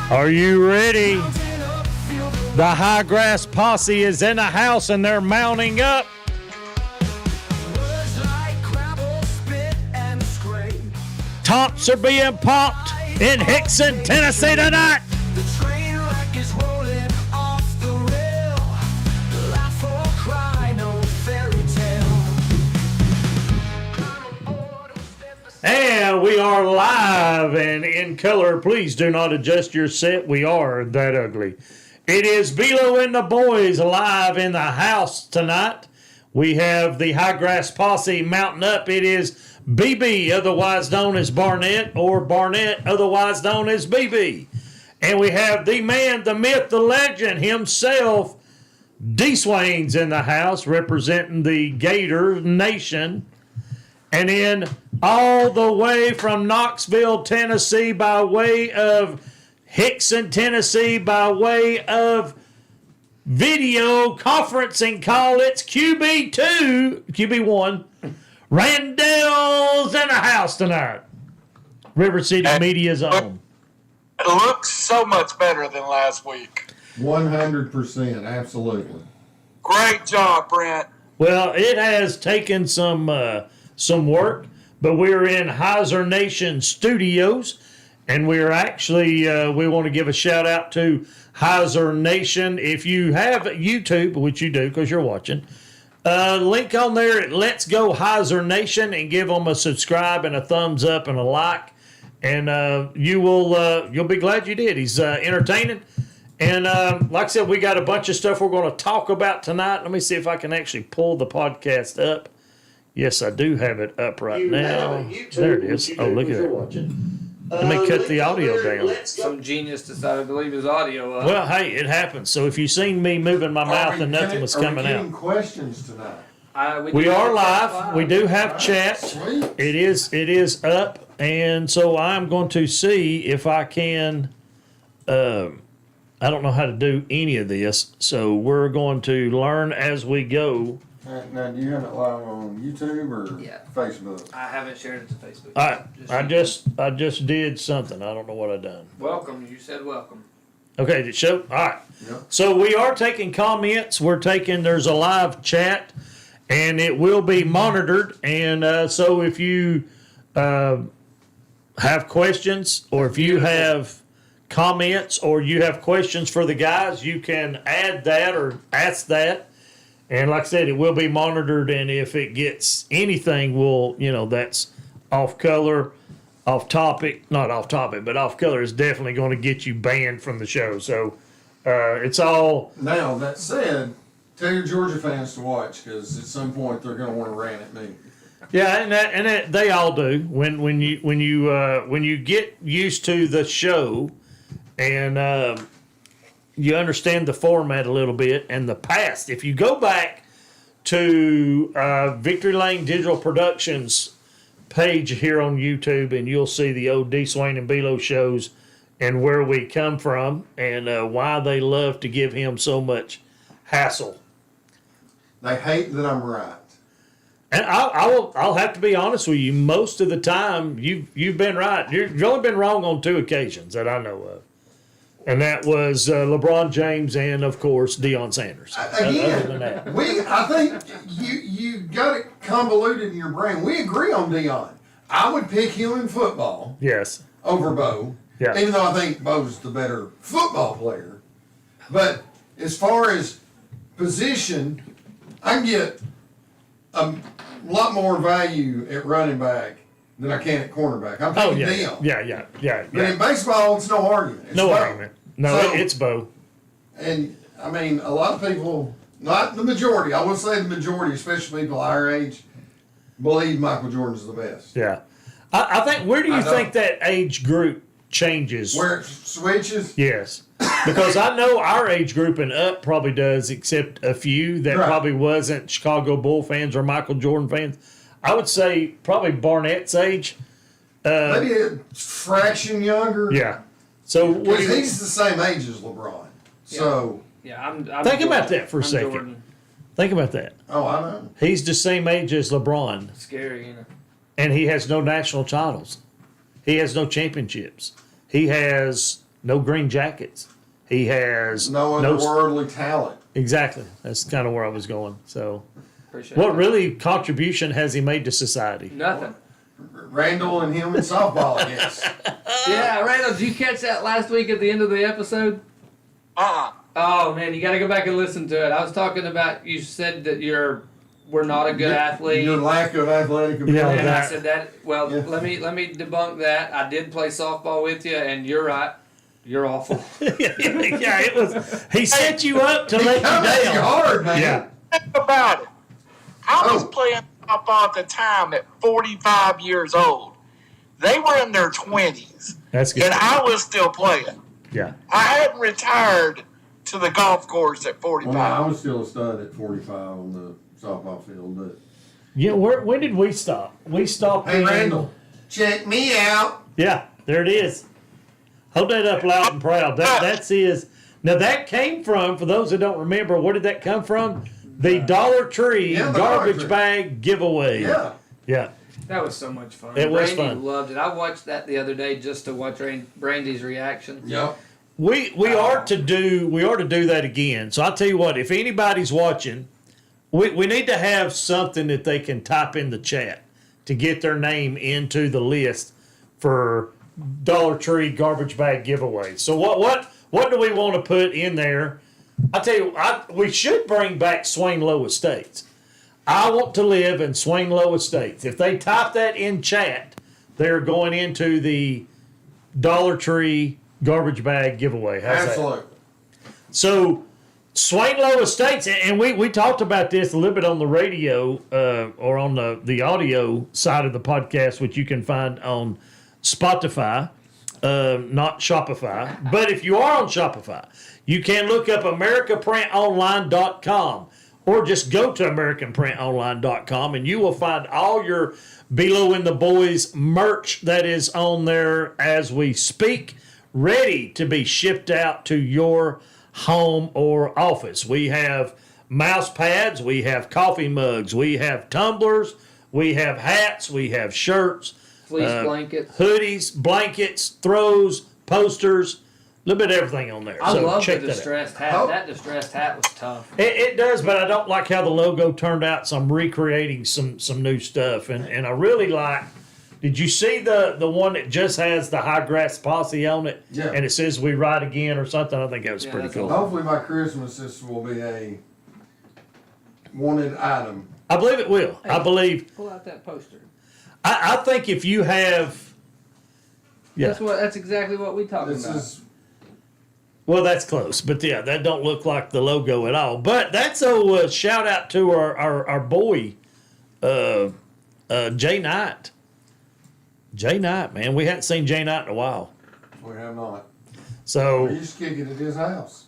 Are you ready? The High Grass Posse is in the house and they're mounting up. Tops are being popped in Hickson, Tennessee tonight. And we are live and in color. Please do not adjust your set. We are that ugly. It is Bealo and the Boyz live in the house tonight. We have the High Grass Posse mounting up. It is BB, otherwise known as Barnett, or Barnett, otherwise known as BB. And we have the man, the myth, the legend himself, D. Swain's in the house, representing the Gator Nation. And then all the way from Knoxville, Tennessee, by way of Hickson, Tennessee, by way of video conferencing call, it's QB1. Randall's in the house tonight. River City Media's on. It looks so much better than last week. 100%, absolutely. Great job, Brent. Well, it has taken some work, but we're in Hyzer Nation Studios, and we're actually, we want to give a shout out to Hyzer Nation. If you have YouTube, which you do because you're watching, link on there at Let's Go Hyzer Nation and give them a subscribe and a thumbs up and a like, and you'll be glad you did. He's entertaining, and like I said, we got a bunch of stuff we're going to talk about tonight. Let me see if I can actually pull the podcast up. Yes, I do have it up right now. There it is. Oh, look at that. Let me cut the audio down. Some genius decided to leave his audio up. Well, hey, it happens. So if you seen me moving my mouth and nothing was coming out. Are we getting questions tonight? We are live. We do have chat. Sweet. It is up, and so I'm going to see if I can. I don't know how to do any of this, so we're going to learn as we go. Now, do you have it live on YouTube or Facebook? I haven't shared it to Facebook. All right, I just did something. I don't know what I done. Welcome. You said welcome. Okay, did it show? All right. Yep. So we are taking comments. There's a live chat, and it will be monitored. And so if you have questions, or if you have comments, or you have questions for the guys, you can add that or ask that. And like I said, it will be monitored, and if it gets anything, that's off color, off topic, not off topic, but off color is definitely going to get you banned from the show. So it's all. Now, that said, tell your Georgia fans to watch, because at some point they're going to want to rant at me. Yeah, and they all do. When you get used to the show, and you understand the format a little bit and the past. If you go back to Victory Lane Digital Productions page here on YouTube, and you'll see the old D. Swain and Bealo shows and where we come from and why they love to give him so much hassle. They hate that I'm right. And I'll have to be honest with you. Most of the time, you've been right. You've only been wrong on 2 occasions that I know of. And that was LeBron James and, of course, Deion Sanders. Again, I think you got it convoluted in your brain. We agree on Deion. I would pick him in football. Yes. Over Bo. Yeah. Even though I think Bo's the better football player. But as far as position, I can get a lot more value at running back than I can at cornerback. I'm picking Deion. Yeah. But in baseball, it's no argument. It's No Bo. argument. No, So, it's Bo. And, I mean, a lot of people, not the majority, I will say the majority, especially people our age, believe Michael Jordan's the best. Yeah. I think, where do you think that age group changes? Where it switches? Yes. Because I know our age group and up probably does, except a few that probably wasn't Chicago Bull fans or Michael Jordan fans. I would say probably Barnett's age. Maybe a fraction younger. Yeah. So because he's the same age as LeBron. So I'm think about that for a second. Jordan. Think about that. Oh, I know. He's the same age as LeBron. Scary, you know. And he has no national titles. He has no championships. He has no green jackets. He has No otherworldly talent. Exactly. That's kind of where I was going. So, Appreciate what that. really contribution has he made to society? Nothing. Randall and him in softball, I guess. Yeah, Randall, did you catch that last week at the end of the episode? Oh man, you got to go back and listen to it. I was talking about, you said that we're not a good athlete. Your lack of athletic ability. Yeah, And I that- said that. Well, Yeah. let me debunk that. I did play softball with you, and you're right. You're awful. Yeah, it was. He set you up to let you Come at you down. hard, man. Yeah. Think about it. I was Oh. playing softball at the time at 45 years old. They were in their 20s, That's good. and I was still playing. Yeah. I hadn't retired to the golf course at 45. Well, I was still a stud at 45 on the softball field, but Yeah. When did we stop? We stopped. hey, in- Randall, check me out. Yeah. There it is. Hold that up loud and proud. That's his. Now that came from, for those that don't remember, where did that come from? The Dollar Tree Yeah, the Dollar garbage Tree. bag giveaway. Yeah. Yeah. That was so much fun. It was Brandy fun. loved it. I watched that the other day just to watch Brandy's reaction. Yep. We are to do that again. So I'll tell you what, if anybody's watching, we need to have something that they can type in the chat to get their name into the list for Dollar Tree garbage bag giveaway. So what do we want to put in there? I tell you, we should bring back Swain Low Estates. I want to live in Swain Low Estates. If they type that in chat, they're going into the Dollar Tree garbage bag giveaway. How's that? Absolutely. So, Swain Low Estates, and we talked about this a little bit on the radio or on the audio side of the podcast, which you can find on Spotify, not Shopify. But if you are on Shopify, you can look up AmericaPrintOnline.com or just go to AmericanPrintOnline.com and you will find all your Below in the Boys merch that is on there as we speak, ready to be shipped out to your home or office. We have mouse pads, we have coffee mugs, we have tumblers, we have hats, we have shirts, Fleece blankets. hoodies, blankets, throws, posters, a little bit of everything on there. I So love the check that out. distressed hat. Oh. That distressed hat was tough. It does, but I don't like how the logo turned out, so I'm recreating some new stuff. And I really like, did you see the one that just has the High Grass Posse on it? Yeah. And it says "We Ride Again" or something? I think that was Yeah, pretty that's cool. Hopefully by Christmas this will be a wanted item. I believe it will. I believe. Pull out that poster. I think if you have, yeah. That's exactly what we talked This about. is Well, that's close, but yeah, that don't look like the logo at all. But that's a shout out to our boy, Jay Knight. Jay Knight, man, we hadn't seen Jay Knight in a while. we have not. So We used to kick it at his house.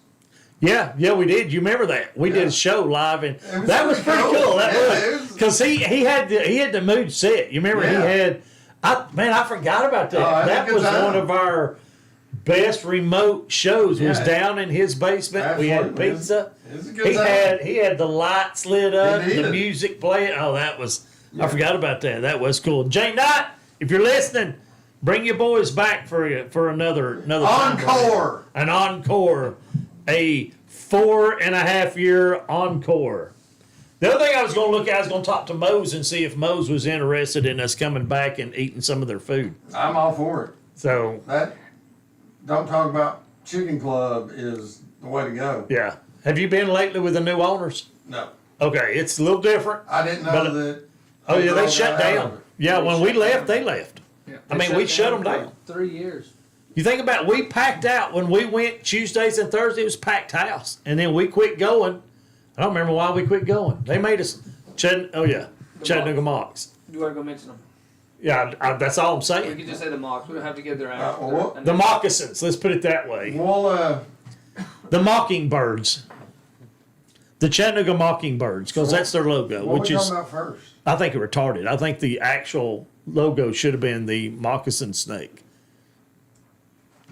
yeah, we did. You remember that? We did Yeah. a show live, and It was that was pretty pretty cool. cool. That Yeah, it was was- because he had the mood set. You remember Yeah. he had. I forgot about that. Oh, I That think was it's one out. of our best remote shows. Was Yeah. down in his basement. We had Absolutely. pizza. It was a good time. He had the lights lit up, Indeed. the music playing. Oh, that was I forgot about that. That was cool. Jay Knight, if you're listening, bring your boys back for another time. Encore. An encore, a 4.5 year encore. The other thing I was going to look at, I was going to talk to Mose and see if Mose was interested in us coming back and eating some of their food. I'm all for it. So That don't talk about chicken club is the way to go. yeah, have you been lately with the new owners? No, Okay, it's a little different. I didn't know But- that. Oh yeah, they Overall shut got out down. of it. Yeah, They when we shut left, down. they left. Yeah. I mean, we shut them down. for 3 years. You think about it, we packed out when we went Tuesdays and Thursdays. It was packed house, and then we quit going. I don't remember why we quit going. They made us Chattanooga Mocs. You want to go mention them? Yeah, that's all I'm We saying. could just say the Mocs. We don't have to give their well, what- The moccasins. Let's put it that way. Well, The Mockingbirds. The Chattanooga Mockingbirds, because that's their logo, what which we is talking about first? I think retarded. I think the actual logo should have been the moccasin snake.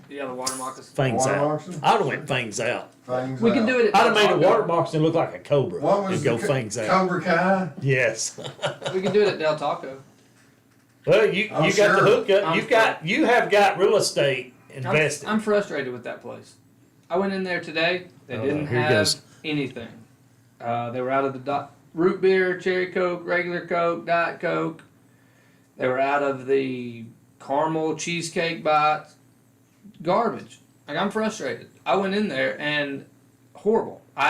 Yeah, the water moccasins. Fangs Water out. moccasin? I'd have went fangs out. Things We can out. do it at I'd have made a Del water Taco. moccasin look like a cobra What was and go the fangs out. Cobra Kai? Yes. We can do it at Del Taco. Well, you Oh, got sure. the hookup. I'm You have got real estate invested. I'm frustrated with that place. I went in there today. They didn't have anything. They were out of the root beer, cherry Coke, regular Coke, Diet Coke. They were out of the caramel cheesecake bites. Garbage. Like, I'm frustrated. I went in there and horrible. I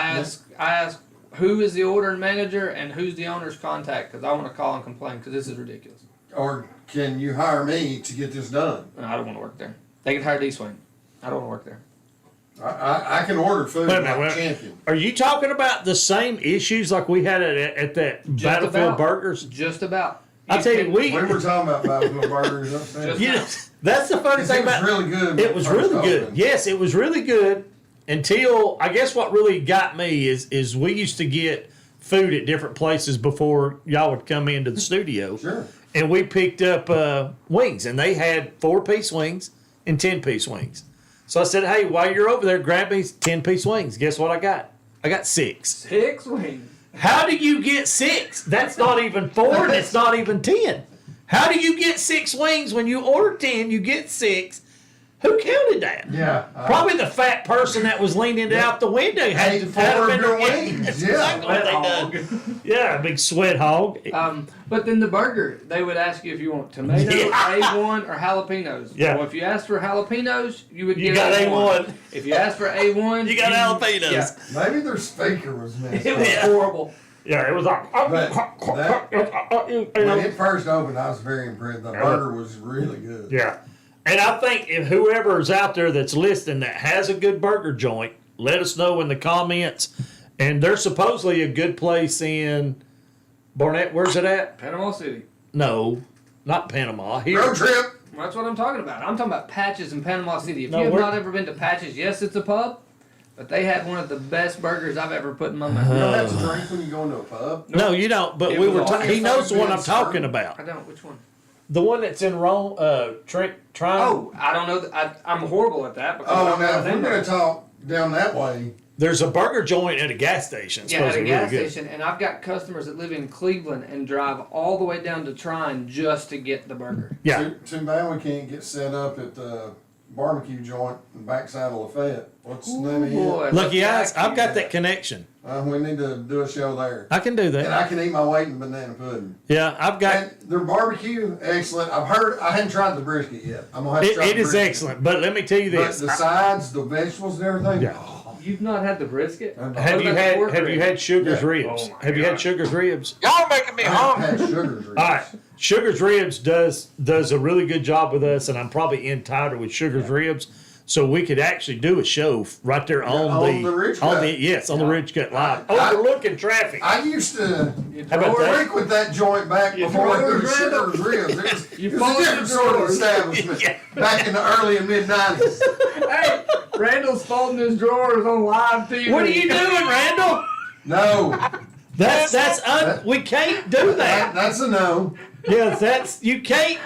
asked who is the ordering manager and who's the owner's contact, because I want to call and complain because this is ridiculous. Or can you hire me to get this done? I don't want to work there. They can hire D-Swing. I don't want to work there. I can order food like a champion. Are you talking about the same issues like we had at that Battlefield Burgers? Just about. I tell you, we were talking about Battlefield Burgers upstairs. Yes, that's the funny thing about it. Was really good. It was really good. Yes, it was really good until I guess what really got me is we used to get food at different places before y'all would come into the studio. Sure. And we picked up wings, and they had 4-piece wings and 10-piece wings. So I said, hey, while you're over there, grab me 10-piece wings. Guess what I got? I got 6. 6 wings. How do you get 6? That's not even 4, and it's not even 10. How do you get 6 wings when you order 10, you get 6? Who counted that? Yeah. Probably the fat person that was leaning out the window had 4 of your wings. That's Yeah. exactly what they done. Yeah, a big sweat hog. But then the burger, they would ask you if you want tomatoes, A1, or jalapenos. Yeah. Well, if you asked for jalapenos, you would You get got A1. If you asked for A1, You got jalapenos. Yeah. Maybe their speaker was messed It up. was horrible. Yeah, it was like. When it first opened, I was very impressed. The burger was really good. Yeah. And I think if whoever's out there that's listening that has a good burger joint, let us know in the comments. And there's supposedly a good place in Barnett. Where's it at? Panama City. No, not Panama. Here. Road trip. That's what I'm talking about. I'm talking about Patches in Panama City. If No, you have we're- not ever been to Patches, yes, it's a pub, but they had one of the best burgers I've ever put in my mouth. You don't have to drink when you go into a pub. No, you don't. But It we was were. all He knows the one I'm being talking served. about. I don't. Which one? The one that's in Rome. Trent. Oh, I don't know. I'm horrible at that. Because Oh, I've now never if we're been there. going to talk down that way, There's a burger joint at a gas station. Yeah, at a supposedly gas really good. station, and I've got customers that live in Cleveland and drive all the way down to Trine just to get the burger. Yeah. too bad we can't get set up at the barbecue joint in the backside of Lafayette. What's the name of it? Boy, Lucky look eyes. back I've got here. that connection. We need to do a show there. I can do And that. I can eat my weight in banana pudding. Yeah, I've got. And their barbecue, excellent. I hadn't tried the brisket yet. I'm gonna have to try It the is brisket. excellent. But let me tell you But this. the sides, the vegetables, and everything. Yeah. You've not had the brisket? Have Have What you about the pork had ribs? Sugar's Yeah. ribs? Oh my Have you had God. Sugar's ribs? Y'all making me I hungry. haven't had sugars. All right, Sugar's Ribs does a really good job with us, and I'm probably in tighter with Sugar's Ribs, so we could actually do a show right there on the Ridge on Cut. the yes on the Ridge Cut Live, I- overlooking traffic. I used to How about that? frequent that joint back before it was Sugar's Ribs. It was a different sort of establishment Yeah. back in the early and mid '90s. Hey, Randall's folding his drawers on live TV. What are you doing, Randall? No, We can't do that. that's a no. Yes, you can't.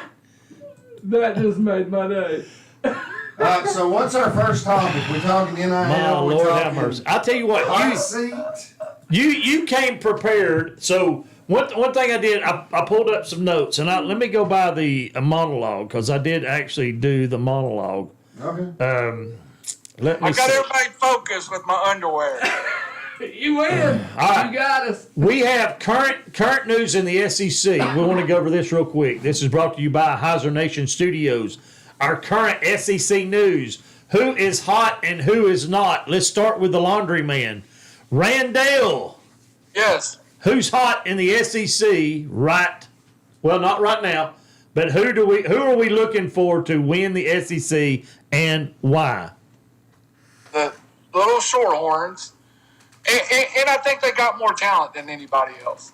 That just made my day. So what's our first topic? We talking NIL? My we Lord talking have mercy. I'll tell you what. hot seat? You came prepared. So one thing I did, I pulled up some notes, and let me go by the monologue because I did actually do the monologue. Okay. Let me I got see. everybody focused with my underwear. You win. All right. You got us. We have current news in the SEC. We want to go over this real quick. This is brought to you by Hyzer Nation Studios. Our current SEC news. Who is hot and who is not? Let's start with the laundry man. Randall. Yes. Who's hot in the SEC well, not right now, but who are we looking for to win the SEC and why? The little shorthorns. And I think they got more talent than anybody else.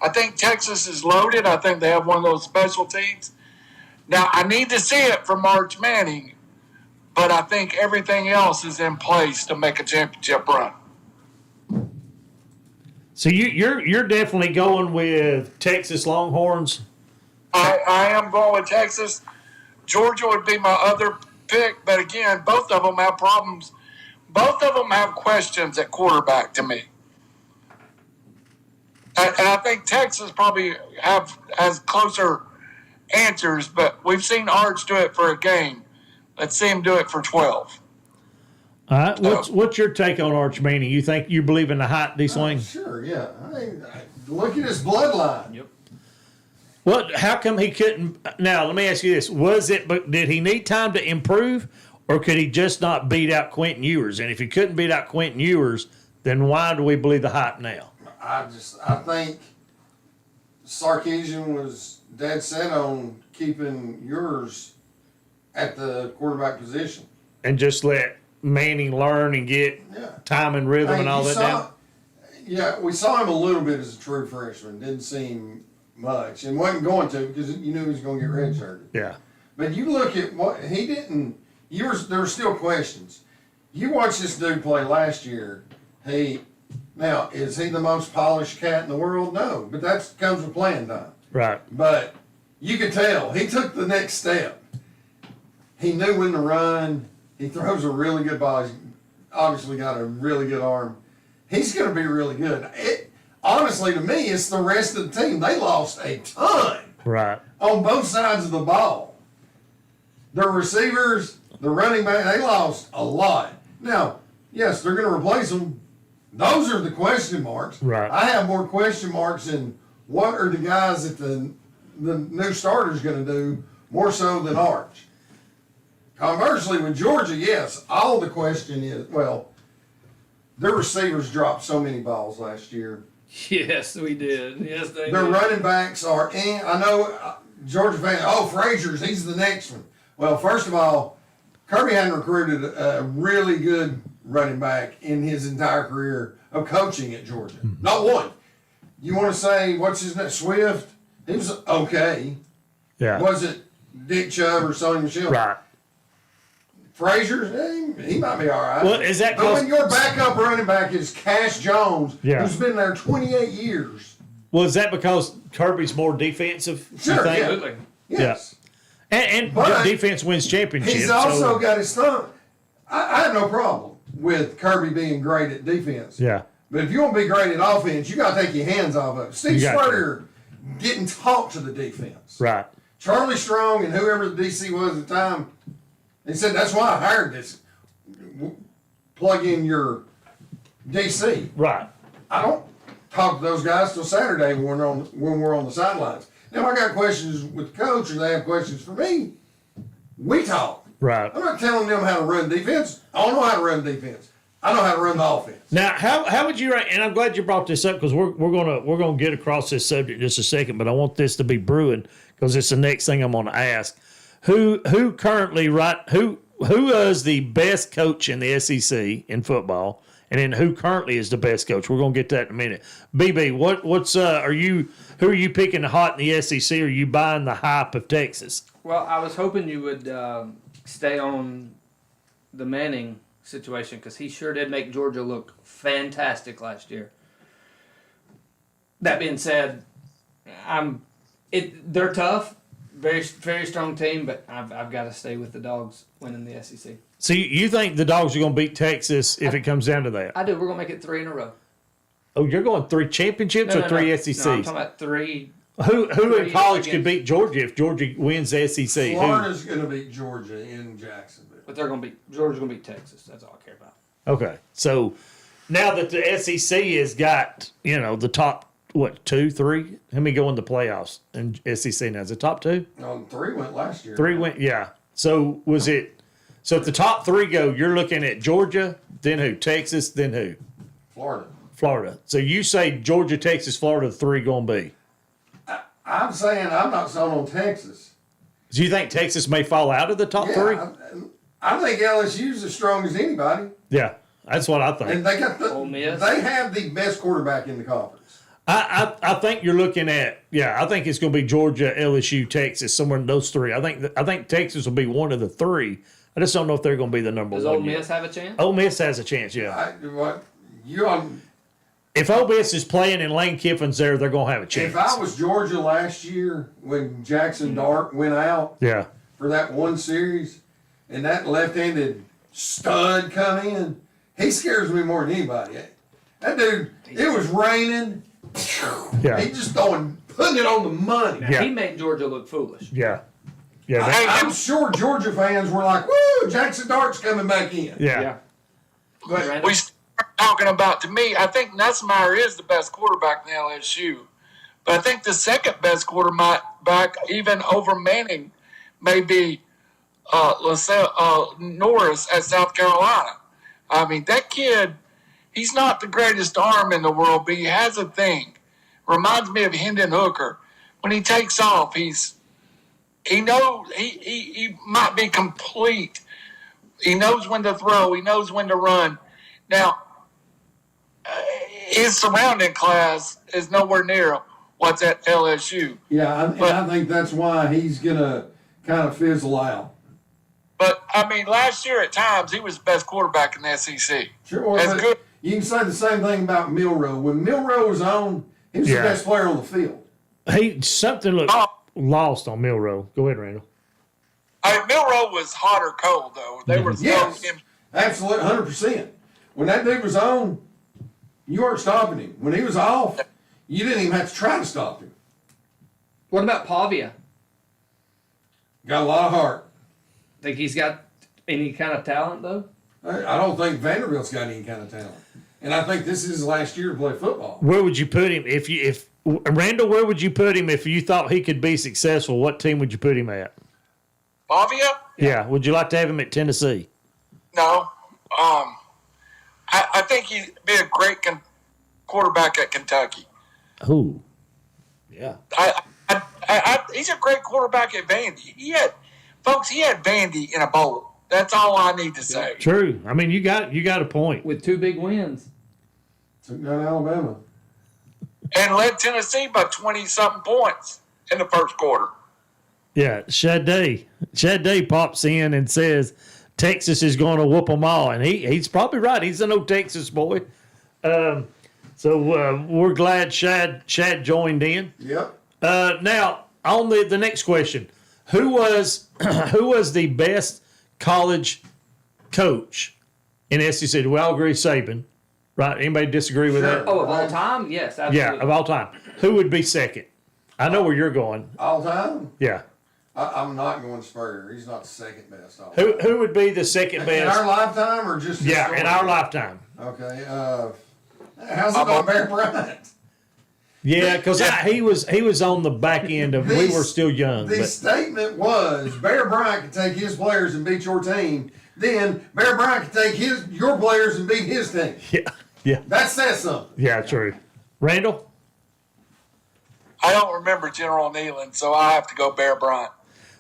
I think Texas is loaded. I think they have one of those special teams. Now, I need to see it from March Manning, but I think everything else is in place to make a championship run. So you're definitely going with Texas Longhorns. I am going with Texas. Georgia would be my other pick, but again, both of them have problems. Both of them have questions at quarterback to me. And I think Texas probably has closer answers, but we've seen Arch do it for a game. Let's see him do it for 12. All right. What's your take on Arch Manning? You believe in the height D swing? Sure, yeah. Look at his bloodline. Yep. What? How come he couldn't? Now, let me ask you this: did he need time to improve, or could he just not beat out Quentin Ewers? And if he couldn't beat out Quentin Ewers, then why do we believe the hype now? I think Sarkisian was dead set on keeping yours at the quarterback position. And just let Manning learn and get time and rhythm and all that down? Yeah, we saw him a little bit as a true freshman. Didn't seem much. And wasn't going to because you knew he was going to get redshirted. Yeah. But you look at what he didn't. There were still questions. You watch this dude play last year. Now, is he the most polished cat in the world? No. But that comes with playing time. Right. But you could tell he took the next step. He knew when to run. He throws a really good ball. He's obviously got a really good arm. He's going to be really good. Honestly, to me, it's the rest of the team. They lost a ton on both sides of the ball. The receivers, the running back, they lost a lot. Now, yes, they're going to replace them. Those are the question marks. Right. I have more question marks than what are the guys that the new starter's going to do, more so than Arch. Conversely, with Georgia, yes, all the question is, their receivers dropped so many balls last year. Yes, we did. Yes, they Their did. running backs are, I know Georgia fans, Frazier's, he's the next one. Well, first of all, Kirby hadn't recruited a really good running back in his entire career of coaching at Georgia. Mm-hmm. Not one. You want to say, what's his name, Swift? He was okay. Yeah. Was it Dick Chubb or Sonny Michel? Right. Frazier, he might be all right. Well, is that but when your backup running back is Cash Jones, who's been there 28 years? Well, is that because Kirby's more defensive? Sure, Absolutely. Yes. Yeah. And But defense wins championships. He's also got his thumb. I have no problem with Kirby being great at defense. Yeah. But if you want to be great at offense, you got to take your hands off of it. Steve Spurrier didn't talk to the defense. Right. Charlie Strong and whoever the DC was at the time, they said, that's why I hired this. Plug in your DC. Right. I don't talk to those guys till Saturday when we're on the sidelines. Now, I got questions with the coach or they have questions for me. We talk. Right. I'm not telling them how to run defense. I don't know how to run defense. I know how to run the offense. Now, how would you rate? And I'm glad you brought this up because we're gonna get across this subject in just a second. But I want this to be brewing because it's the next thing I'm gonna ask. Who currently who is the best coach in the SEC in football, and then who currently is the best coach? We're gonna get that in a minute. BB, who are you picking hot in the SEC? Or are you buying the hype of Texas? Well, I was hoping you would stay on the Manning situation because he sure did make Georgia look fantastic last year. That being said, they're tough, very very strong team, but I've got to stay with the Dogs winning the SEC. So you think the Dogs are going to beat Texas if it comes down to that? I do. We're going to make it 3 in a row. Oh, you're going 3 championships or 3 SECs? No, I'm talking about 3. Who in college could beat Georgia if Georgia wins the SEC? Florida's going to beat Georgia in Jacksonville. But Georgia's going to beat Texas. That's all I care about. Okay. So now that the SEC has got, the top, 2, 3? How many go in the playoffs in SEC now? Is it top 2? No, 3 went last year. 3 went, yeah. So if the top 3 go, you're looking at Georgia, then who? Texas, then who? Florida. So you say Georgia, Texas, Florida, the 3 going to be? I'm saying I'm not sold on Texas. Do you think Texas may fall out of the top 3? I think LSU's as strong as anybody. Yeah, that's what I think. And they got Ole Miss. They have the best quarterback in the conference. I think you're looking at I think it's going to be Georgia, LSU, Texas, somewhere in those 3. I think Texas will be one of the 3. I just don't know if they're going to be the number 1. Does Ole Miss have a chance? Ole Miss has a chance, yeah. If Ole Miss is playing and Lane Kiffin's there, they're going to have a chance. If I was Georgia last year when Jackson Dart went out for that one series and that left-handed stud come in, he scares me more than anybody. That dude, it was raining. Yeah. He just putting it on the money. Now, he made Georgia look foolish. Yeah. Yeah, I'm sure Georgia fans were like, "Woo, Jackson Dart's coming back in." yeah. But We start talking about, to me, I think Nussmeier is the best quarterback in LSU. But I think the second best quarterback, even over Manning, may be Norris at South Carolina. I mean, that kid, he's not the greatest arm in the world, but he has a thing. Reminds me of Hendon Hooker. When he takes off, he might be complete. He knows when to throw. He knows when to run. Now, his surrounding class is nowhere near what's at LSU. yeah, and I think that's why he's gonna kind of fizzle out. But, I mean, last year at times, he was the best quarterback in the SEC. Sure, As good. you can say the same thing about Milroe. When Milroe was on, he was the best player on the field. Something looked lost on Milroe. Go ahead, Randall. Milroe was hot or cold, though. They were Yes, throwing him. absolutely, 100%. When that dude was on, you weren't stopping him. When he was off, you didn't even have to try to stop him. What about Pavia? Got a lot of heart. Think he's got any kind of talent though? I don't think Vanderbilt's got any kind of talent, and I think this is his last year to play football. Where would you put him if Randall? Where would you put him if you thought he could be successful? What team would you put him at? Pavia? Yeah. Would you like to have him at Tennessee? No. I think he'd be a great quarterback at Kentucky. Oh, yeah. He's a great quarterback at Vandy. He had Vandy in a bowl. That's all I need to say. True. I mean, you got a point. With 2 big wins. Took down Alabama. And led Tennessee by 20-something points in the first quarter. Yeah, Shad pops in and says Texas is going to whoop them all, and he's probably right. He's an old Texas boy. So we're glad Shad joined in. Yep. Now on the next question, who was the best college coach in SEC? Do we all agree Saban? Right? Anybody disagree with that? Oh, of all time? Yes, absolutely. Yeah, of all time. Who would be second? I know where you're going. All time? Yeah. I'm not going Spurrier. He's not the second best. All Who would be the second in best? our lifetime or just Yeah, in our historically? lifetime. Okay. How's it going, Bear Bryant? Yeah, because he was on the back end of we were still young. The But statement was Bear Bryant could take his players and beat your team. Then Bear Bryant could take your players and beat his team. yeah, That says something. yeah, true. Randall? I don't remember General Neyland, so I have to go Bear Bryant.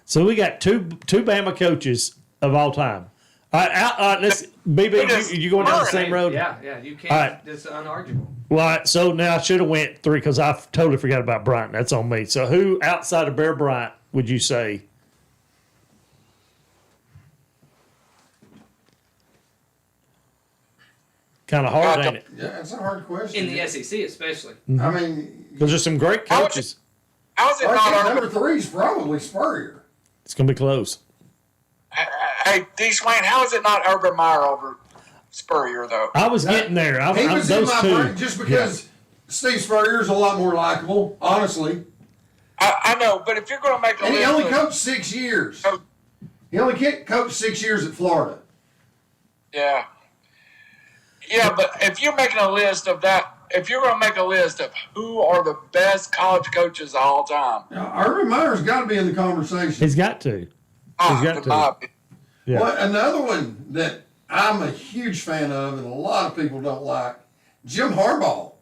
So we got two Bama coaches of all time. All right, let's BB. You going down the same road? Yeah, you can't. All right. It's unarguable. Well, all right, so now I should have went 3 because I totally forgot about Bryant. That's on me. So who outside of Bear Bryant would you say? Kind of hard, ain't it? Yeah, it's a hard question. In the SEC, especially. I mean, Because there's some great coaches. How's it I not think Urban? number 3 is probably Spurrier. It's going to be close. Hey, D. Swain, how is it not Urban Meyer over Spurrier, though? I was getting there. He was in those my two. brain just because Steve Spurrier's a lot more likable, honestly. I know, but if you're going to make a And he list only of- coached 6 years. Oh. He only coached 6 years at Florida. Yeah. Yeah, but if you're making a list of that, if you're going to make a list of who are the best college coaches of all time, Now, Urban Meyer's got to be in the conversation. He's got to. got in to. my opinion. Yeah. Well, another one that I'm a huge fan of and a lot of people don't like, Jim Harbaugh.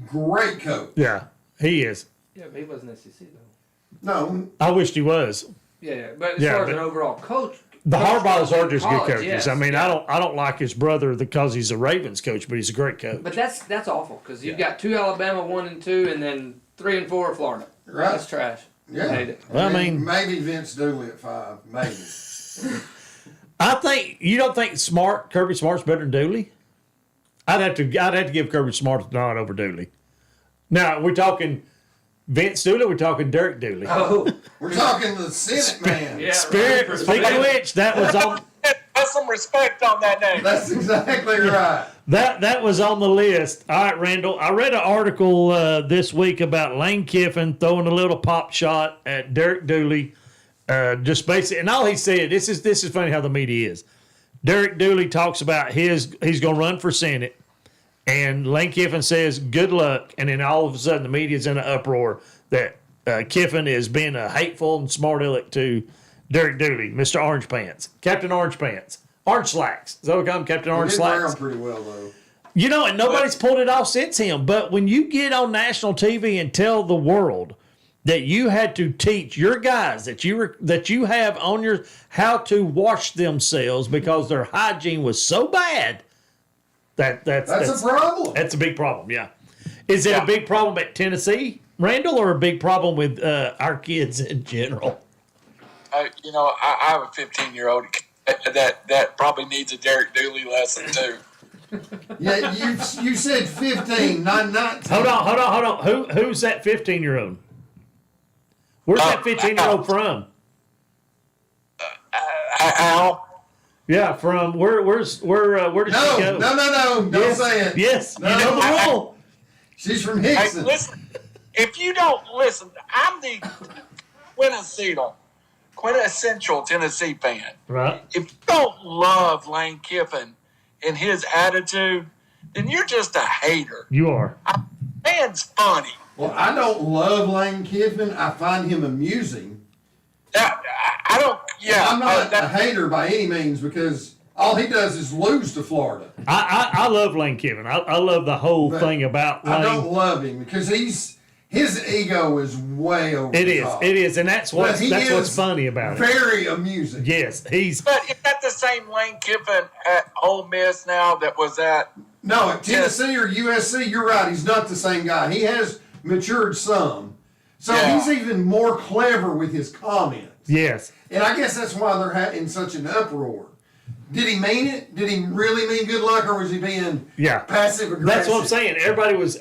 Great coach. Yeah, he is. Yeah, but he wasn't SEC though. No, I wished he was. Yeah, but as Yeah, far as but an overall coach, The Harbaughs are in just college, good coaches. yes. I mean, I don't like his brother because he's a Ravens coach, but he's a great coach. But that's awful because you've got 2 Alabama, 1 and 2, and then 3 and 4 Florida. right? That's trash. Yeah. Hate it. Well, I And then mean- maybe Vince Dooley at 5. Maybe. I think you don't think Kirby Smart's better than Dooley. I'd have to give Kirby Smart the nod over Dooley. Now we're talking Vince Dooley. We're talking Derek Dooley. Oh, We're talking the Senate man. yeah. Spirit. right. Speaking of which, that was on Put some respect on that name. That's exactly right. that was on the list. All right, Randall. I read an article this week about Lane Kiffin throwing a little pop shot at Derek Dooley just basically, and all he said, this is funny how the media is. Derek Dooley talks about he's going to run for Senate, and Lane Kiffin says good luck, and then all of a sudden the media's in an uproar that Kiffin is being a hateful and smart aleck to Derek Dooley, Mr. Orange Pants, Captain Orange Pants, Orange Slacks. Is that what we call him, Captain Orange Slacks? He did wear 'em pretty well though. You know, and nobody's pulled it off since him. But when you get on national TV and tell the world that you had to teach your guys that you have on your how to wash themselves because their hygiene was so bad, that's a problem. That's a big problem. Yeah, is it a big problem at Tennessee, Randall, or a big problem with our kids in general? You know, I have a 15-year-old that probably needs a Derek Dooley lesson too. Yeah, you said 15, not 19. Hold on. Who's that 15-year-old? Where's that 15-year-old from? Al? Yeah, from where did she go? No, don't say it. Yes, no, you know the rule. She's from Hey, Hickson. listen, if you don't listen, I'm the quintessential Tennessee fan. Right. If you don't love Lane Kiffin and his attitude, then you're just a hater. You are. Man's funny. Well, I don't love Lane Kiffin. I find him amusing. I don't. Yeah, I'm not a hater by any means because all he does is lose to Florida. I love Lane Kiffin. I love the whole thing about Lane. I don't love him because his ego is way over the top. It is, and that's what's funny about it. Very amusing. Yes, But is that the same Lane Kiffin at Ole Miss now that was at? No, at Tennessee or USC, you're right. He's not the same guy. He has matured some. So he's even more clever with his comments. Yes. And I guess that's why they're in such an uproar. Did he mean it? Did he really mean good luck, or was he being passive aggressive? That's what I'm saying. Everybody was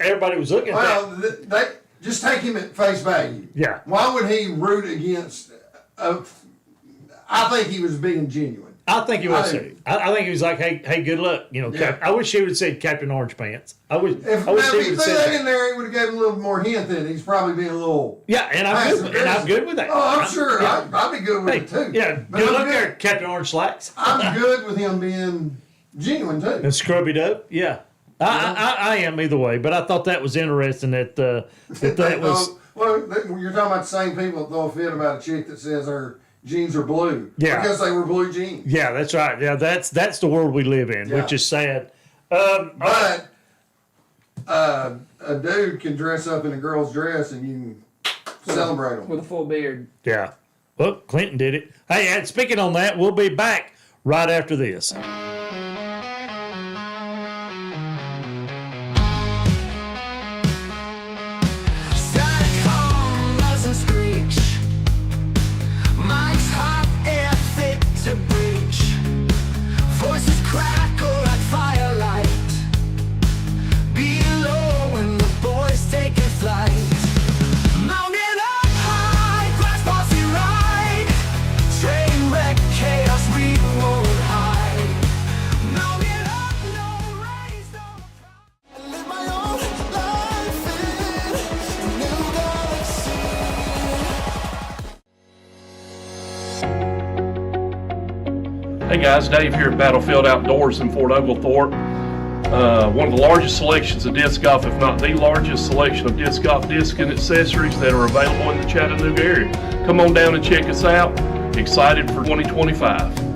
looking at that. Well, just take him at face value. Yeah. Why would he root against? I think he was being genuine. I think he was. I think he was like, hey, good luck. You know, I wish he would have said Captain Orange Pants. I wish he would have said said that in there. He would have given a little more hint that he's probably being a little. Yeah, and I'm good with that. Oh, I'm sure. Yeah. I'd be good with it too. Yeah, good luck there, Captain Orange Slacks. I'm good with him being genuine too. And scrubby dub. Yeah. I am either way, but I thought that was interesting that was. Well, you're talking about the same people that throw a fit about a chick that says her jeans are blue. Yeah. Because they were blue jeans. Yeah, that's right. Yeah, that's the world we live in, which is sad. But a dude can dress up in a girl's dress and you can celebrate them. With a full beard. Yeah. Well, Clinton did it. Hey, and speaking on that, we'll be back right after this. Hey guys, Dave here at Battlefield Outdoors in Fort Oglethorpe. One of the largest selections of disc golf, if not the largest selection of disc golf discs and accessories that are available in the Chattanooga area. Come on down and check us out. Excited for 2025.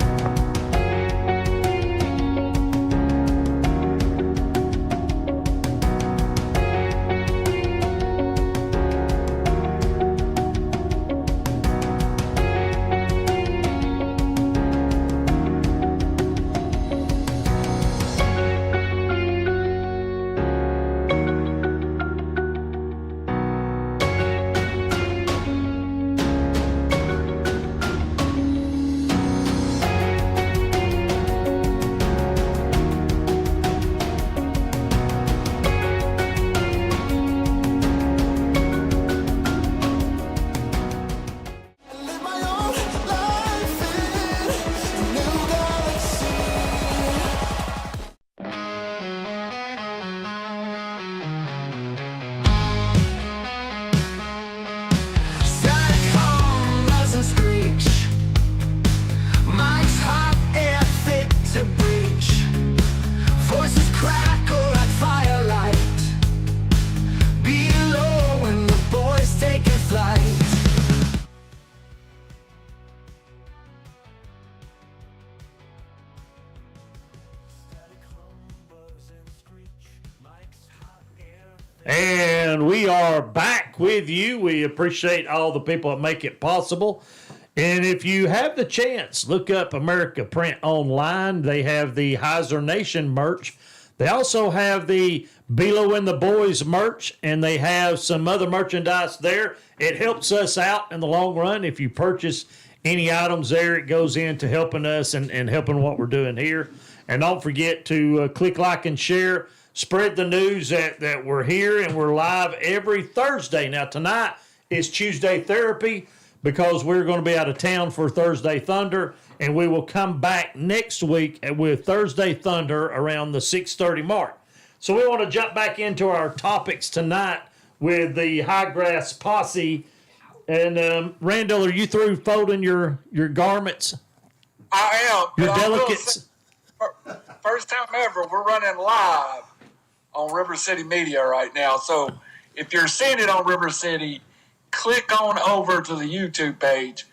And we are back with you. We appreciate all the people that make it possible. And if you have the chance, look up America Print online. They have the Hyzer Nation merch. They also have the Bilo and the Boyz merch, and they have some other merchandise there. It helps us out in the long run. If you purchase any items there, it goes into helping us and helping what we're doing here. And don't forget to click like and share. Spread the news that we're here and we're live every Thursday. Now, tonight is Tuesday Therapy because we're going to be out of town for Thursday Thunder, and we will come back next week with Thursday Thunder around the 6:30 mark. So we want to jump back into our topics tonight with the High Grass Posse. And Randall, are you through folding your garments? I am. Your but I will delicates? say, first time ever, we're running live on River City Media right now. So if you're seeing it on River City, click on over to the YouTube page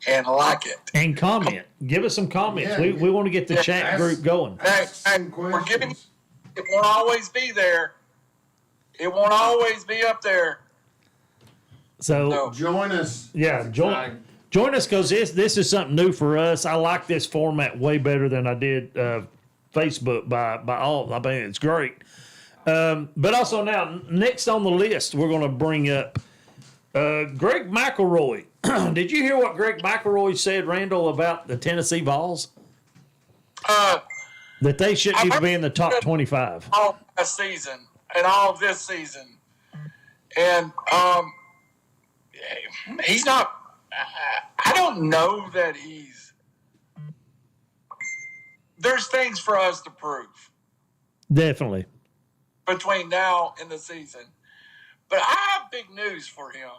and like it. And comment. Give us some comments. Yeah. We want to get the chat group going. Some We're giving questions. it won't always be there. It won't always be up there. So, Join us. yeah, join us because this is something new for us. I like this format way better than I did Facebook by all. I mean, it's great. But also now, next on the list, we're going to bring up Greg McElroy. Did you hear what Greg McElroy said, Randall, about the Tennessee Vols? That they shouldn't even be in the top 25. All last season and all of this season. And he's not, I don't know that there's things for us to prove Definitely. between now and the season. But I have big news for him.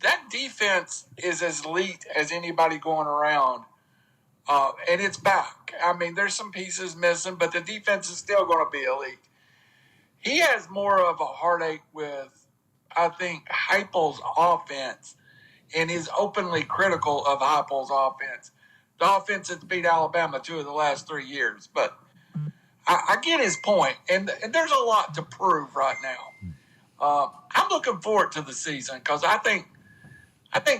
That defense is as elite as anybody going around. And it's back. I mean, there's some pieces missing, but the defense is still going to be elite. He has more of a heartache with, I think, Heupel's offense, and is openly critical of Heupel's offense. The offense has beat Alabama 2 of the last 3 years, but I get his point, and there's a lot to prove right now. I'm looking forward to the season because I think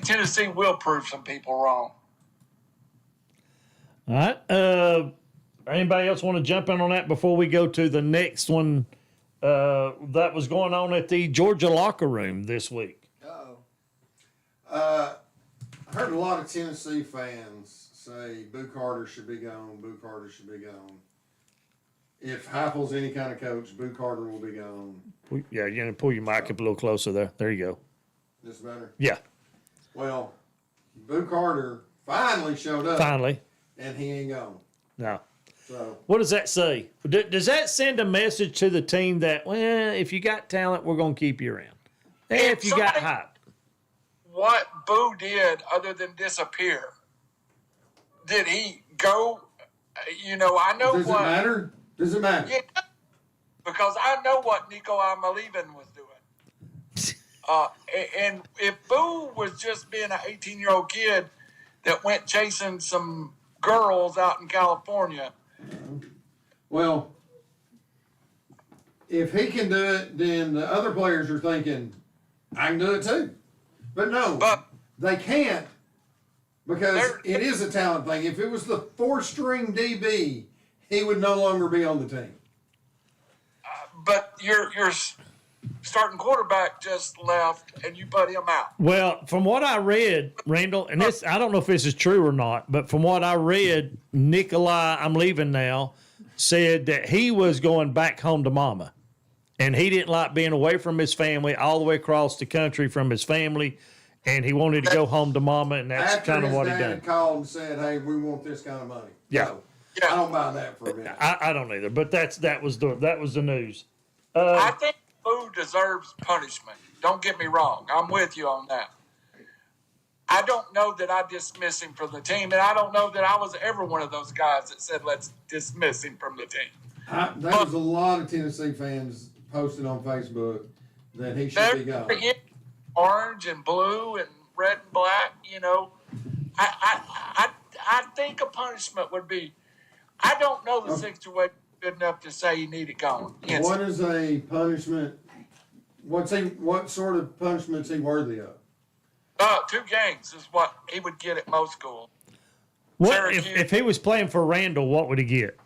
Tennessee will prove some people wrong. All right. Anybody else want to jump in on that before we go to the next one that was going on at the Georgia locker room this week? I heard a lot of Tennessee fans say Boo Carter should be gone, Boo Carter should be gone. If Heupel's any kind of coach, Boo Carter will be gone. Yeah, you're going to pull your mic up a little closer there. There you go. This better? Yeah, Well, Boo Carter finally showed up, finally. and he ain't gone. No. So What does that say? Does that send a message to the team that, well, if you got talent, we're going to keep you around? If you got hype. What Boo did other than disappear? Did he go? I know does what. it matter? Does it matter? Yeah, because I know what Nico Amalivin was doing. And if Boo was just being an 18-year-old kid that went chasing some girls out in California, Well, if he can do it, then the other players are thinking, I can do it too. But no, But- they can't because They're- it is a talent thing. If it was the 4-string DB, he would no longer be on the team. but your starting quarterback just left and you put him out. Well, from what I read, Randall, and this, I don't know if this is true or not, but from what I read, Nikolai, I'm leaving now, said that he was going back home to mama. And he didn't like being away from his family all the way across the country from his family. And he wanted to go home to mama, and that's After kind of his what he dad done. called and said, hey, we want this kind of money. Yeah. No, Yeah. I don't buy that for a minute. I don't either, but that was the news. I think Boo deserves punishment. Don't get me wrong. I'm with you on that. I don't know that I dismiss him from the team, and I don't know that I was ever one of those guys that said, let's dismiss him from the team. There was a lot of Tennessee fans posted on Facebook that he should be gone. They're orange and blue and red and black, I think a punishment would be, I don't know the situation good enough to say he needed gone. What is a punishment? What sort of punishment's he worthy of? 2 games is what he would get at most schools. What if he was playing for Randall? What would he get?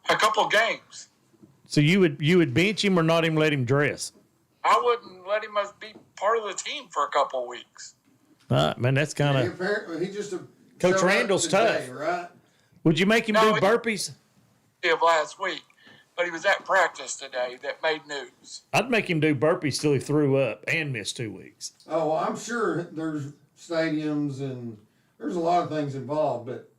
A couple of games. So you would bench him or not even let him dress? I wouldn't let him be part of the team for a couple of weeks. Man, that's kind of. Apparently, he just Coach Randall's tough, right? Would you make him do burpees? Of last week, but he was at practice today that made news. I'd make him do burpees till he threw up and missed 2 weeks. Oh, well, I'm sure there's stadiums and there's a lot of things involved, but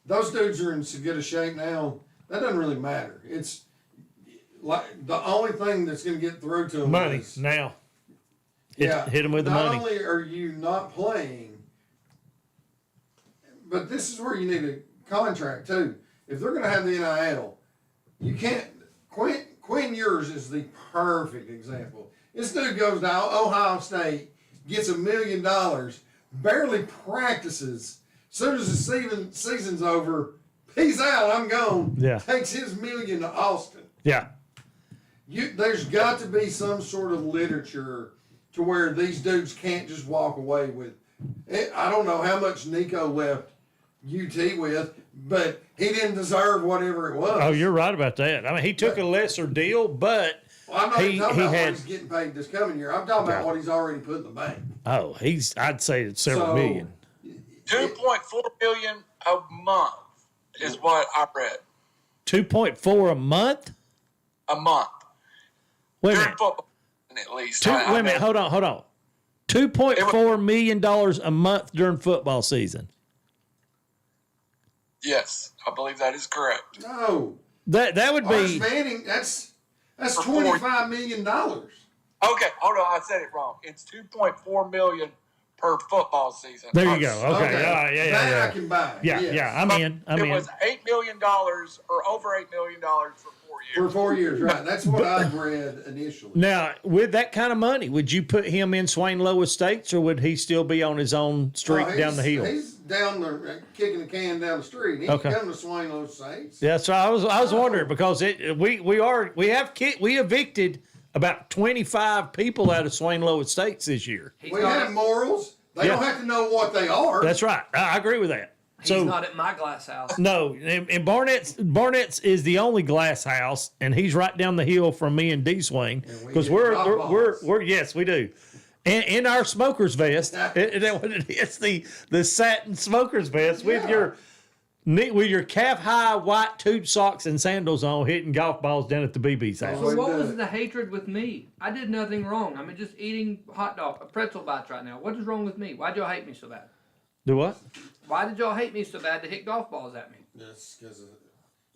those dudes are in so good a shape now. That doesn't really matter. It's like the only thing that's going to get through to them Money is, now. Hit him with the money. Not only are you not playing, but this is where you need a contract too. If they're going to have the NIL, you can't. Quinn Ewers is the perfect example. This dude goes to Ohio State, gets $1 million, barely practices. Soon as the season's over, peace out, I'm gone. Yeah. Takes his $1 million to Austin. Yeah. There's got to be some sort of literature to where these dudes can't just walk away with. I don't know how much Nico left UT with, but he didn't deserve whatever it was. Oh, you're right about that. I mean, he took a lesser deal, but I'm not even talking about had, what he's getting paid this coming year. I'm talking about what he's already put in the bank. Oh, I'd say it's several million. 2.4 million a month is what I read. 2.4 a month? A month. Wait a During minute. football, at least. Wait a minute. Hold on. $2.4 million a month during football season. Yes, I believe that is correct. No. That would Arch be Manning, that's For $25 million. Okay, hold on, I said it wrong. It's 2.4 million per football season. there. You go. Okay. All right. That Yeah. I can buy. Yeah. yes. Yeah. I'm in. It was $8 million or over $8 million for 4 years. For 4 years, right. That's what I've read initially. Now, with that kind of money, would you put him in Swain Low Estates, or would he still be on his own street Oh, down the hill? He's down the kicking the can down the street. He can come to Swain Low Saints. Yeah, so I was wondering because we evicted about 25 people out of Swain Low Estates this year. We have morals. They don't have to know what they are. That's right. I agree with that. He's not at my glass house. No, and Barnett's is the only glass house, and he's right down the hill from me and D Swing because we're yes we do. And in our smoker's vest, it's the satin smoker's vest with your calf high white tube socks and sandals on, hitting golf balls down at the BB's house. So what was the hatred with me? I did nothing wrong. I'm just eating pretzel bites right now. What is wrong with me? Why'd y'all hate me so bad? Do what? Why did y'all hate me so bad to hit golf balls at me? Yes, because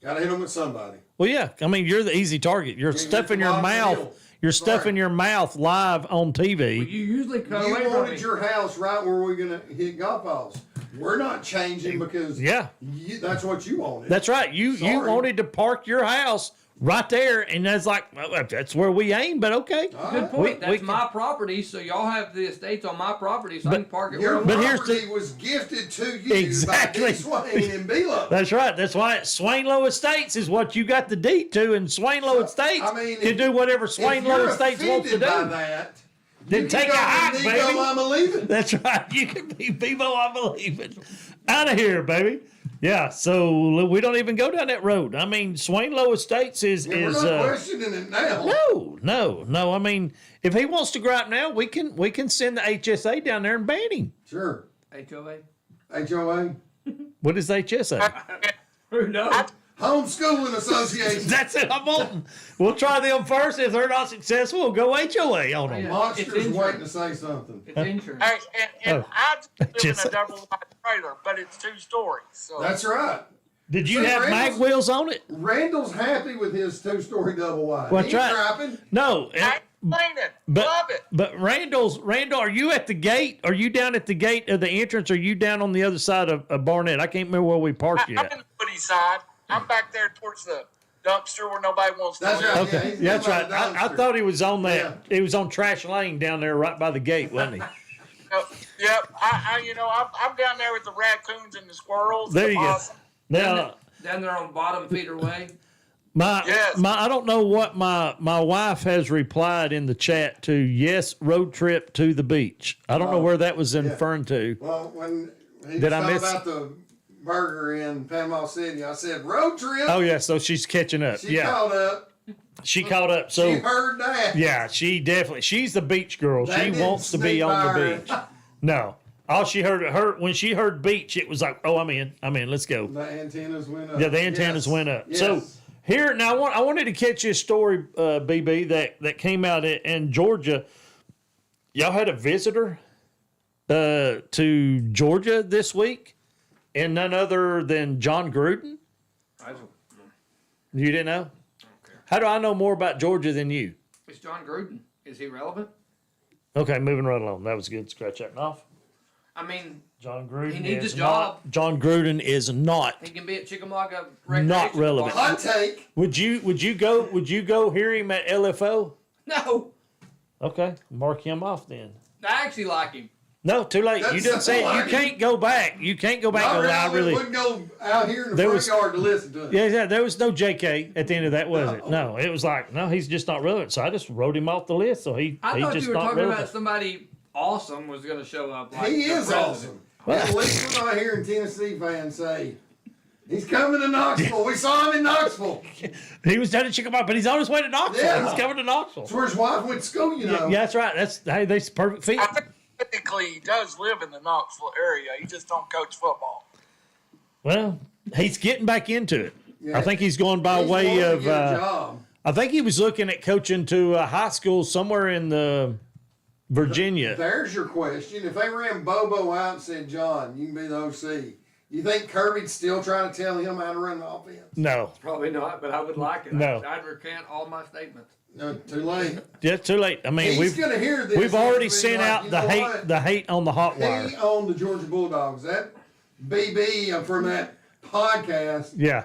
gotta hit them with somebody. Well, yeah. I mean, you're the easy target. You're stuffing your mouth. You're stuffing your mouth live on TV. Well, you usually cut away You from me. wanted your house right where we're gonna hit golf balls. We're not changing because that's what you wanted. That's right. You wanted to park your house right there, and that's like that's where we aim. But okay, Good point. That's my property, so y'all have the estates on my property, so I can park it where I Your want. property was gifted to you Exactly. by D. Swain and Bilo. That's right. That's why Swain Low Estates is what you got the deed to, and Swain Low Estates can do whatever Swain Low Estates wants to do. By that, Then take a hike, baby. I'm leaving. That's right. You can be Bebo, I believe it. Out of here, baby. Yeah, so we don't even go down that road. I mean, Swain Low Estates is. We're not questioning it now. No. I mean, if he wants to go out now, we can send the HSA down there and ban him. Sure. HOA? HOA? What is HSA? Who knows? Homeschooling Association. That's it. I'm wanting. We'll try them first. If they're not successful, we'll go HOA on them. Yeah. Monster's waiting to say something. It's insurance. Hey, and I just live Just- in a double wide trailer, but it's 2 stories. So That's right. Did you See, have mag Randall's- wheels on it? Randall's happy with his 2-story double wide. That's He's right. trapping. No. I explain it. But, Love it. But Randall, are you at the gate? Are you down at the gate of the entrance? Or are you down on the other side of Barnett? I can't remember where we parked you I'm at. in the Woody side. I'm back there towards the dumpster where nobody wants to That's live. right. Okay, he's that's down right. by the I dumpster. thought he was on that. He was on Trash Lane down there, right by the gate, wasn't he? Yep. I'm down there with the raccoons and the squirrels. There the you go. possum. Now, Down there on Bottom Feeder Way. I don't know what my wife has replied in the chat to. Yes, road trip to the beach. I don't know where that was referring to. Well, when he Did was I talking miss- about the burger in Panama City, I said road trip. Oh yeah, so she's catching up. She caught up. She caught up. So She heard that. yeah, she's the beach girl. That she didn't wants to be sneak on by the her. beach. No, all she heard when she heard beach, it was like, oh, I'm in. Let's go. The antennas went up. Yeah, the antennas went up. Yes. So here now, I wanted to catch this story, BB, that came out in Georgia. Y'all had a visitor to Georgia this week, and none other than John Gruden. You didn't know? How do I know more about Georgia than you? It's John Gruden. Is he relevant? Okay, moving right along. That was good. Scratch that off. I mean, John Gruden He needs is a job. not. John Gruden is not. he can be at Chickamauga. Not relevant. Hot take. Would you go hear him at LFO? No, Okay, mark him off then. I actually like him. No, too late. That's You didn't say it. like You can't go back. You can't go back. I And go, I really. wouldn't go out here in the There front was- yard to listen to it. Yeah, there was no JK at the end of that, was it? No, it was like, no, he's just not relevant. So I just wrote him off the list. So I he's thought just you were not talking relevant. about somebody awesome was going to show up. Like He the is president. awesome. At least when I hear Tennessee fans say, he's coming to Knoxville. We saw him in Knoxville. He was down in Chickamauga, but he's on his way to Knoxville. Yeah. He's coming to Knoxville. That's where his wife went to school, you know. Yeah, that's right. That's perfect fit. I think technically he does live in the Knoxville area. He just don't coach football. Well, he's getting back into it. Yeah. I think he's going by He's way wanting to of. get a job. I think he was looking at coaching to a high school somewhere in the Virginia. There's your question. If they ran Bobo out and said, John, you can be the OC, you think Kirby's still trying to tell him how to run an offense? No, Probably not, but I would like it. No. I'd recant all my statements. No, too late. yeah, too late. I mean, He's going to hear this. we've and already be sent like, out you the know hate what? the hate on the hot wire. He owned the Georgia Bulldogs. That BB from that podcast, Yeah,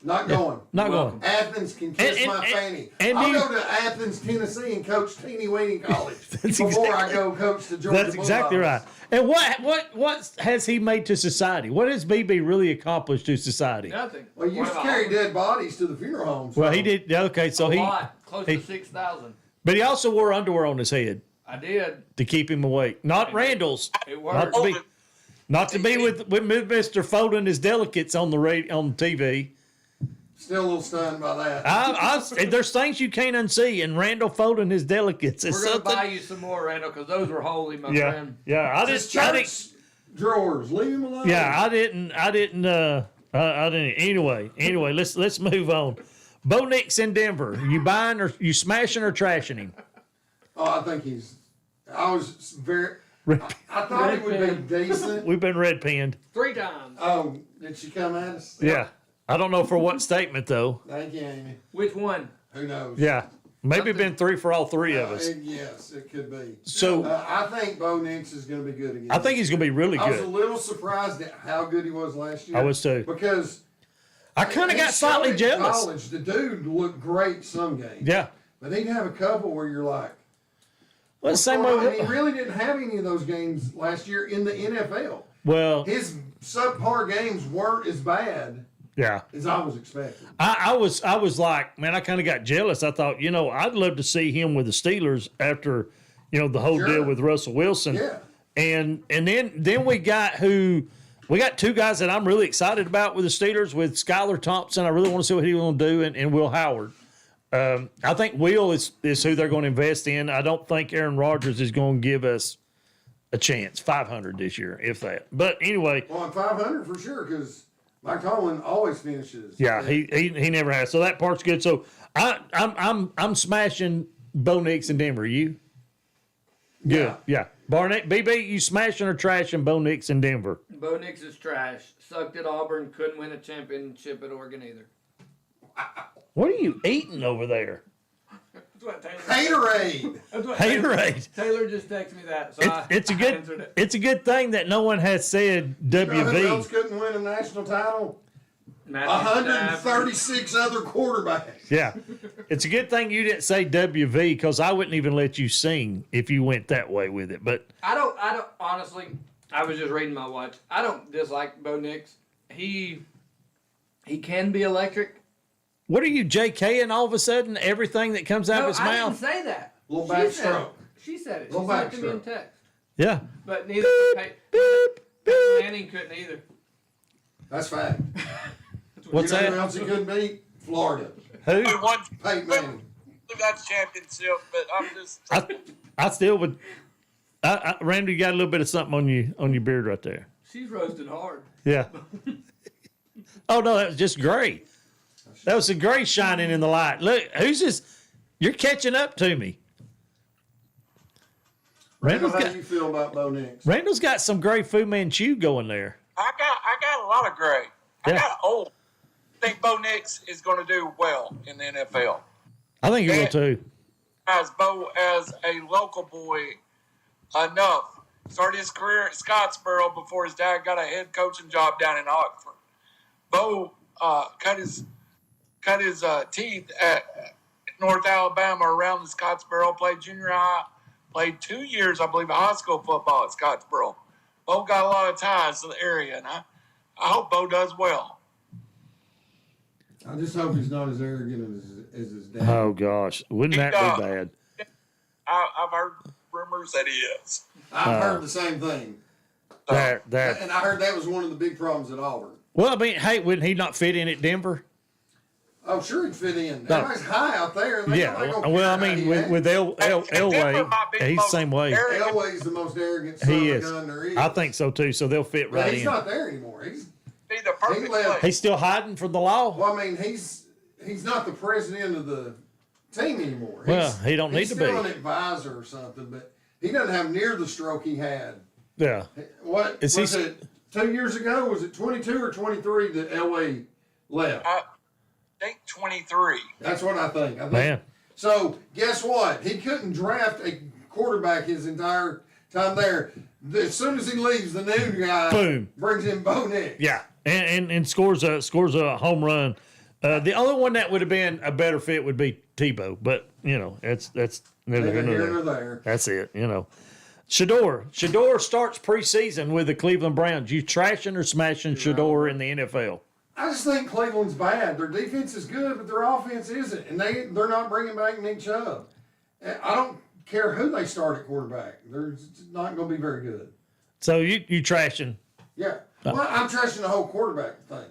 not going. not Welcome. going. Athens can kiss And- my and- fanny. and I'll you- go to Athens, Tennessee, and coach Teeny Weeny College That's before I exactly- go coach the Georgia That's exactly right. Bulldogs. And what has he made to society? What has BB really accomplished to society? Nothing. Well, you used to What carry about dead bodies to the funeral homes. Well, he did. yeah, Okay, so a he, lot, close he- to 6,000. but he also wore underwear on his head I did. to keep him awake. Not Randall's. It Not worked. to be, not to be with Mr. Folding his delicates on the on TV. Still a little stunned by that. There's things you can't unsee, and Randall folding his delicates is We're going to something. buy you some more, Randall, because those were holy, my Yeah, friend. yeah. I His didn't. church drawers. Leave him alone. Yeah, I didn't. I didn't. Anyway, let's move on. Bo Nix in Denver. You buying or you smashing or trashing him? Oh, I think he's. I was very. I thought he would be decent. We've been red pinned. 3 times. Oh, did she come at us? Yeah. I don't know for what statement though. Thank you, Amy. Which one? Who knows? Yeah. Maybe been 3 for all 3 of us. Yes, it could be. So I think Bo Nix is going to be good again. I think he's gonna be really I was a good. little surprised at how good he was last year. I was too. Because I kind of he got slightly showed in jealous. College, the dude looked great some games. Yeah. But he'd have a couple where you're like, Well, the same and he way. really didn't have any of those games last year in the NFL. Well, His subpar games weren't as bad yeah. as I was expecting. I was like, man, I kind of got jealous. I thought, I'd love to see him with the Steelers after, the whole Sure. deal with Russell Wilson. Yeah. And then we got 2 guys that I'm really excited about with the Steelers with Skylar Thompson. I really want to see what he's going to do, and Will Howard. I think Will is who they're going to invest in. I don't think Aaron Rodgers is going to give us a chance. 500 this year, if that. But anyway, Well, I'm 500 for sure because Mike Tomlin always finishes. yeah, he never has. So that part's good. So I'm smashing Bo Nix in Denver. You? Good. Yeah. Barnett, BB, you smashing or trashing Bo Nix in Denver? Bo Nix is trash. Sucked at Auburn. Couldn't win a championship at Oregon either. What are you eating over there? That's what Taylor. Haterade. That's what Haterade. Taylor just texted me that. So It's a I answered good. it. It's a good thing that no one has said You know who else WV. couldn't win a national title? Matthew Stafford. 136 other quarterbacks. Yeah, it's a good thing you didn't say WV because I wouldn't even let you sing if you went that way with it. But I don't honestly. I was just reading my watch. I don't dislike Bo Nix. He He can be electric. What are you, JKing all of a sudden? Everything that comes out of his I mouth? didn't say that. Little She backstroke. said it. She said it. She Little sent it to me in backstroke. text. Yeah. But neither Manning couldn't either. That's fact. What's You know who that? else he couldn't beat? Florida. Who? We won. Peyton Manning. We got the championship, but I'm just. I still would. Randy, you got a little bit of something on your beard right there. She's roasted hard. Yeah. Oh no, that was just gray. That was the gray shining in the light. Look, who's this? You're catching up to me. Randall, how do you feel about Bo Nix? Randall's got some gray Fu Manchu going there. I got a lot of gray. I Yeah. got old. I think Bo Nix is going to do well in the NFL. I think he will too. As Bo, as a local boy, enough. Started his career at Scottsboro before his dad got a head coaching job down in Oxford. Bo cut his teeth at North Alabama around the Scottsboro. Played junior high. Played 2 years, I believe, of high school football at Scottsboro. Bo got a lot of ties to the area, and I hope Bo does well. I just hope he's not as arrogant as his dad. Oh gosh, wouldn't that be bad? I've heard rumors that he is. I've heard the same thing. That. And I heard that was one of the big problems at Auburn. Well, I mean, hey, wouldn't he not fit in at Denver? Oh, sure he'd fit in. No. Everybody's high out there. And they Yeah. don't care Well, I how mean, he acts. with Elway, he's the same way. Elway's the most arrogant son He of a is. gun there is. I think so too. So they'll fit But right he's in. not there anymore. He's Be the perfect He left. place. He's still hiding from the law. well, I mean, he's not the president of the team anymore. Well, he don't need he's to still be. an advisor or something, but he doesn't have near the stroke he had. Yeah. What Is he was it? 2 years ago? Was it 22 or 23 that Elway left? I think 23. That's what I think. Man. So guess what? He couldn't draft a quarterback his entire time there. As soon as he leaves, the new guy Boom. brings in Bo Nix. Yeah. And scores a home run. The only one that would have been a better fit would be Tebow, but that's neither here Neither nor here there. nor there. That's it. Shador starts preseason with the Cleveland Browns. You trashing or smashing Shador in the NFL? I just think Cleveland's bad. Their defense is good, but their offense isn't, and they're not bringing back Nick Chubb. And I don't care who they start at quarterback; they're just not going to be very good. So you trashing? Yeah, well, I'm trashing the whole quarterback thing.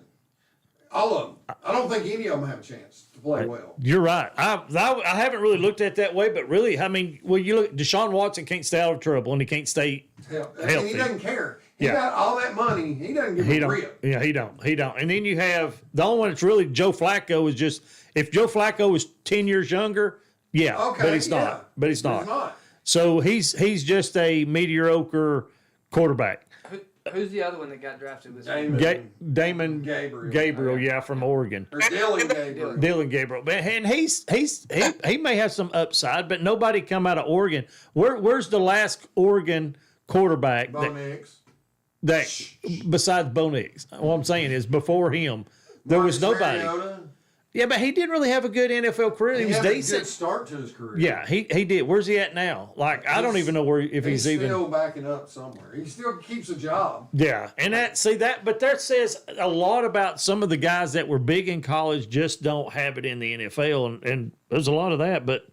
All of them. I don't think any of them have a chance to play well. You're right. I haven't really looked at it that way, but really, I mean, well, you look. Deshaun Watson can't stay out of trouble, and he can't stay And healthy. he doesn't care. He Yeah. got all that money. He doesn't give He a don't. rip. Yeah, he don't. And then you have the only one that's really Joe Flacco is just if Joe Flacco was 10 years younger, yeah, Okay, but he's yeah. not. But he's not. He's not. So he's just a mediocre quarterback. Who's the other one that got drafted with Damon Gabriel. yeah, from Oregon. Or Dylan Gabriel. Dylan Gabriel, and he may have some upside, but nobody come out of Oregon. Where's the last Oregon quarterback Bo Nix. that besides Bo Nix? What I'm saying is before him, there was Marcus nobody. Mariota. Yeah, but he didn't really have a good NFL career. He was had a decent. good start to his career. Yeah, he did. Where's he at now? Like I don't even know if he's even. still backing up somewhere. He still keeps a job. Yeah, and but that says a lot about some of the guys that were big in college just don't have it in the NFL, and there's a lot of that. But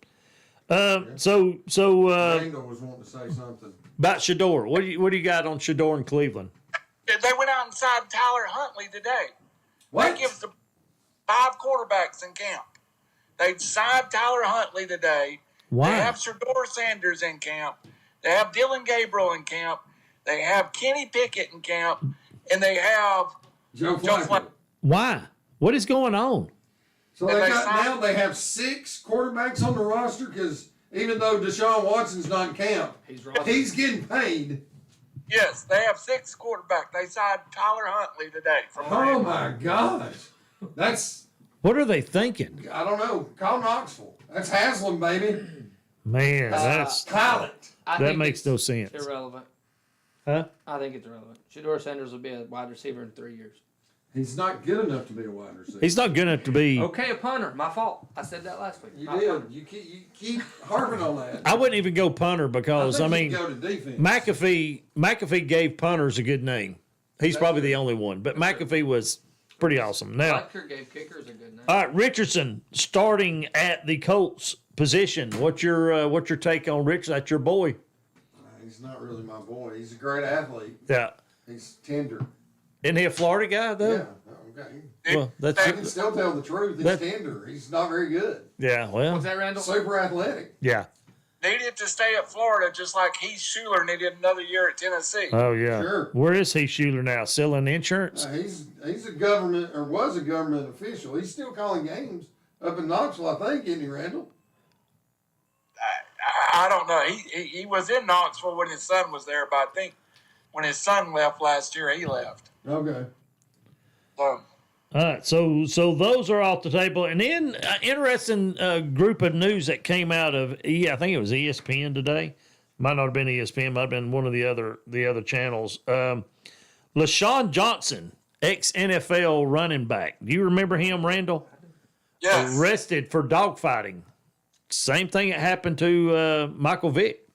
so Randall was wanting to say something. about Shador, what do you got on Shador in Cleveland? They went out and signed Tyler Huntley today. What? That gives the 5 quarterbacks in camp. They signed Tyler Huntley today. Why? They have Shador Sanders in camp. They have Dylan Gabriel in camp. They have Kenny Pickett in camp. And they have Joe Joe Flacco. Flacco. Why? What is going on? So And they they got signed- now they have 6 quarterbacks on the roster because even though Deshaun Watson's not in camp, he's getting paid. Yes, they have 6 quarterbacks. They signed Tyler Huntley today from Oh Rams. my gosh. That's What are they thinking? I don't know. Call Knoxville. That's Haslam, baby. Man, that's Talent. I that think makes it's no sense. Irrelevant. Huh? I think it's irrelevant. Shador Sanders will be a wide receiver in 3 years. He's not good enough to be a wide receiver. He's not good enough to be. Okay, a punter. My fault. I said that last week. You My did. punter. You keep harping on that. I wouldn't even go punter because I think mean you go to defense. McAfee gave punters a good name. He's probably the only one, but McAfee was pretty awesome. Now, Butker gave kickers a good name. all right, Richardson starting at the Colts position. What's your take on Richardson? That's your boy. He's not really my boy. He's a great athlete. Yeah. He's tender. Isn't he a Florida guy though? Yeah. Okay. Well, that's I can still tell the truth. He's tender. He's not very good. yeah. Well, What's that, Randall? Super athletic. yeah. Needed to stay at Florida just like Heath Schuler needed another year at Tennessee. Oh yeah. Sure. Where is he, Schuler now? Selling insurance? He's a government or was a government official. He's still calling games up in Knoxville, I think, isn't he, Randall? I don't know. He was in Knoxville when his son was there, but I think when his son left last year, he left. Okay. So, All right, so those are off the table, and then interesting group of news that came out of I think it was ESPN today. Might not have been ESPN, might have been one of the other channels. LaShawn Johnson, ex NFL running back. Do you remember him, Randall? yes. Arrested for dogfighting. Same thing that happened to Michael Vick.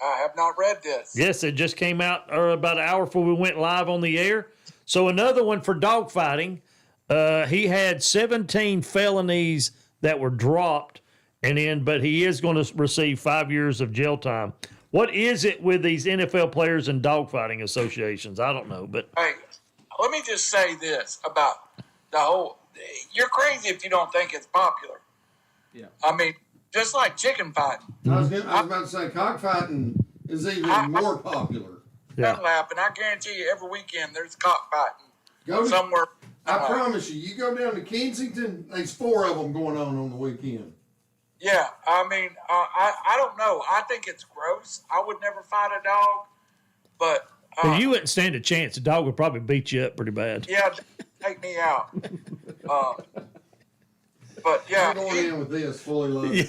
I have not read this. Yes, it just came out about an hour before we went live on the air. So another one for dogfighting. He had 17 felonies that were dropped, but he is going to receive 5 years of jail time. What is it with these NFL players and dogfighting associations? I don't know, but Hey, let me just say this about the whole. You're crazy if you don't think it's popular. Yeah. I mean, just like chicken fighting. I was about to say cockfighting is even more popular. That'll happen. I guarantee you, every weekend there's cockfighting Go to, somewhere. I promise you, you go down to Kensington, there's 4 of them going on the weekend. Yeah, I mean, I don't know. I think it's gross. I would never fight a dog, but you wouldn't stand a chance. The dog would probably beat you up pretty bad. yeah, take me out. But yeah, I'm going in with this fully loaded.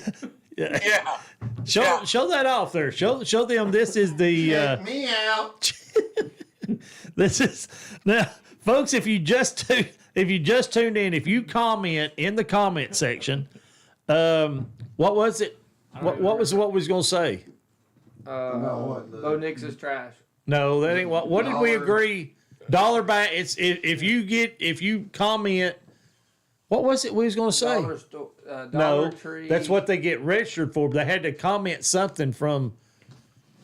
yeah. Show that off there. Show them this is the Check me out. this is now, folks. If you just tuned in, if you comment in the comment section, what was it? What was we was gonna say? About what? Bo Nix is trash. No, that ain't what. What did we Dollar. agree? Dollar back. It's if you comment. What was it we was gonna say? Dollar No, Tree. that's what they get registered for. But they had to comment something from.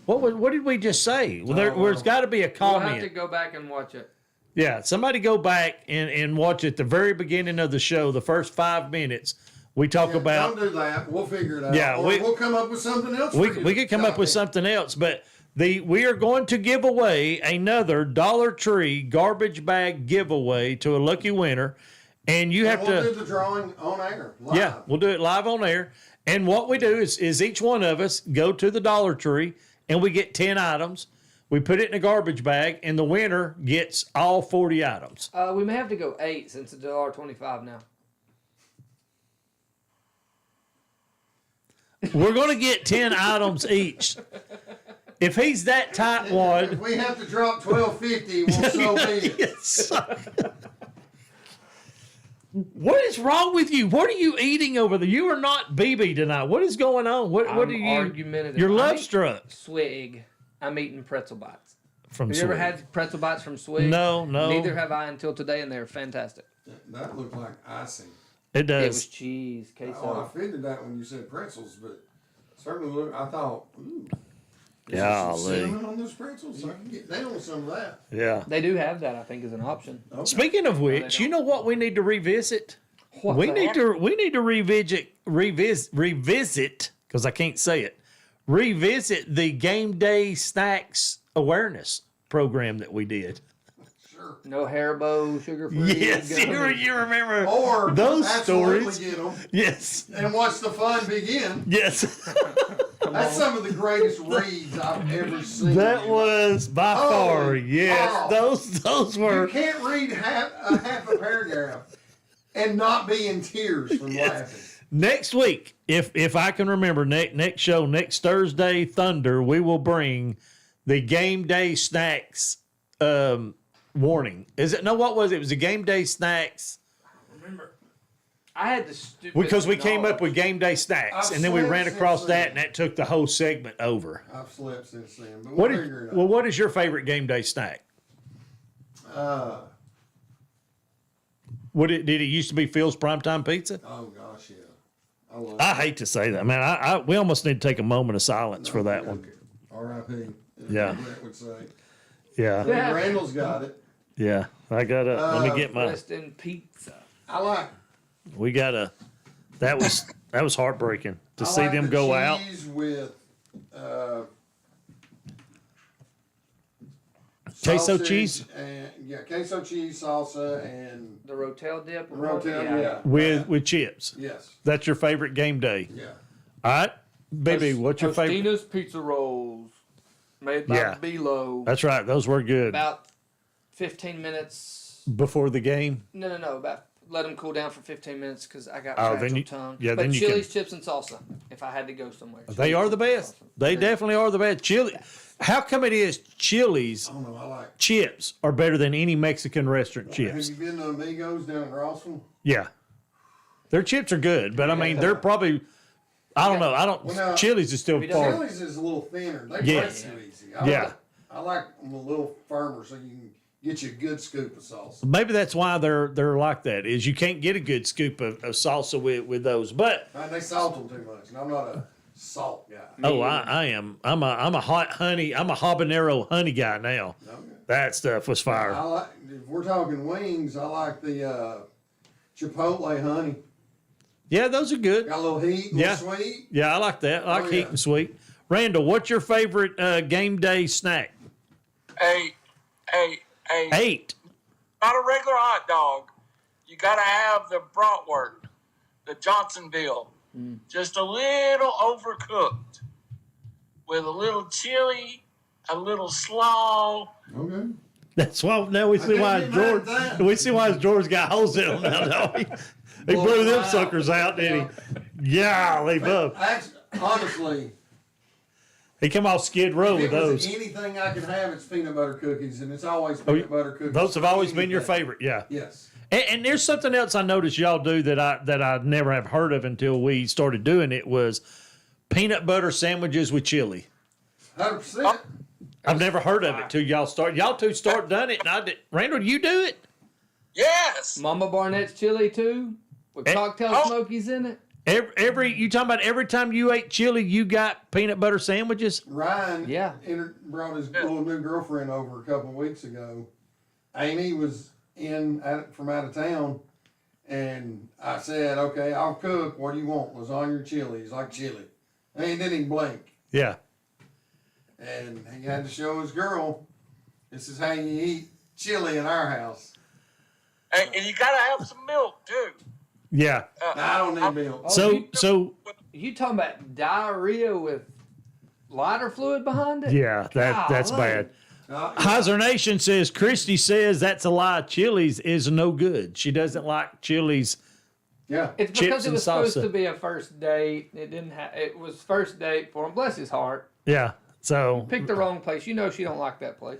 What did we just say? Well, there's got to be a We'll comment. have to go back and watch it. Yeah, somebody go back and watch at the very beginning of the show, the first 5 minutes. We talk about. Don't do that. We'll figure it out. Yeah, or we'll come up with something else. We for you. we could come up with something else, but we are going to give away another Dollar Tree garbage bag giveaway to a lucky winner, and you have We'll to. do the drawing on air. Live. Yeah, we'll do it live on air. And what we do is each one of us go to the Dollar Tree and we get 10 items. We put it in a garbage bag, and the winner gets all 40 items. We may have to go 8 since it's $1.25 now. We're going to get 10 items each. If he's that If tightwad, we have to drop $12.50, we'll so be it. Yes. What is wrong with you? What are you eating over there? You are not BB tonight. What is going on? What I'm are you? argumentative. You're I'm love eating struck Swig. I'm eating pretzel bites. from Have you ever Swig. had pretzel bites from Swig? No. Neither have I until today, and they're fantastic. That looked like icing. It It was does. cheese, queso. Oh, I figured that when you said pretzels, but certainly look. I thought, ooh, is there Golly. some cinnamon on those pretzels? I can get down with some of that. Yeah. They do have that, I think, as an option. Okay. Speaking of which, don't. you know what we need to revisit? What's we that? need to revisit because I can't say it. Revisit the game day snacks awareness program that we did. Sure. No Haribo, sugar-free. Yes, gummies. you remember Or those absolutely stories? get them Yes, and watch the fun begin. yes. That's some of the greatest reads I've ever seen. That was by Oh, far, yes. oh. Those You were. can't read half a paragraph and not be in tears from laughing. Next week, if I can remember, next show, next Thursday, Thunder, we will bring the game day snacks warning. Is it? No, what was it? It was the game day snacks. Remember, I had the stupid. Because we came up knowledge. with game day snacks, I've and then we slept ran since across then. that, and that took the whole segment over. I've slept since then, but What we'll is, figure it out. well, what is your favorite game day snack? Did it used to be Phil's Primetime Pizza? Oh gosh, yeah. I love I hate to say that, man. We almost need to take a moment of silence for that one. R.I.P. Yeah. Brett would say. Yeah, Yeah. Randall's got it. yeah. I gotta let me get my. Rest in pizza. I like. We gotta. That was heartbreaking to I see like them the go out. cheese with Queso sausage cheese and queso cheese, salsa, and The Rotel dip. Rotel. Yeah. with chips. Yes. That's your favorite game day. Yeah. All right, baby. What's your favorite? Tostina's Pizza Rolls. Made by Yeah. Bilo. That's right. Those were good About 15 minutes. before the game. No. About let them cool down for 15 minutes because I got Oh, then fragile you- tongue. yeah, but then you Chili's can- chips and salsa. If I had to go somewhere, They Chili's are chips the and best. salsa. They definitely are the best. Chili. How come it is Chili's I don't know. I like. chips are better than any Mexican restaurant chips? Have you been to Amigos down in Rossville? Yeah, their chips are good, but I mean they're probably. I don't know. I don't. Well, now, Chili's is still we don't- far. Chili's is a little thinner. They Yes. break too easy. Yeah. I like them a little firmer so you can get you a good scoop of sauce. Maybe that's why they're like that. Is you can't get a good scoop of salsa with those. But And they salt them too much, and I'm not a salt guy. oh, I am. I'm a hot honey. I'm a habanero honey guy now. Okay. That stuff was I fire. like. If we're talking wings, I like the Chipotle honey. Yeah, those are good. Got a little heat, a Yeah. little sweet. Yeah, I like that. I like Oh, heat yeah. and sweet. Randall, what's your favorite game day snack? Hey, 8. not a regular hot dog. You got to have the bratwurst, the Johnsonville, just a little overcooked, with a little chili, a little slaw. Okay. That's why now we see can't why get mad George. at that. We see why George got holes in them now. Don't we? He blew them suckers out, didn't he? Golly, bub. Actually, honestly, He come off Skid Row if with it was those. anything I can have, it's peanut butter cookies, and it's always peanut butter cookies. Those have always been your Anything. favorite, yeah. Yes. And there's something else I noticed y'all do that I never have heard of until we started doing it was peanut butter sandwiches with chili. 100%. I've never heard of it till y'all start. Y'all two start done it, and I did. Randall, you do it? Yes. Mama Barnett's chili too, with cocktail oh. smokies in it. Every you talking about every time you ate chili, you got peanut butter sandwiches? Ryan Yeah. brought his little new girlfriend over a couple of weeks ago. Amy was from out of town, and I said, "Okay, I'll cook. What do you want? Lasagna or chili?" He's like, "Chili," and he didn't even blink. Yeah. And he had to show his girl, "This is how you eat chili in our house." And you got to have some milk, too. Yeah. I don't need milk. Oh, So You talking about diarrhea with lighter fluid behind it? yeah, that's Golly. bad. Hyzer Nation says Christy says that's a lie. Chili's is no good. She doesn't like Chili's. Yeah. It's Chips because it and was supposed salsa. to be a first date. It didn't have. It was first date for him. Bless his heart. Yeah. So Picked the wrong place. You know she don't like that place.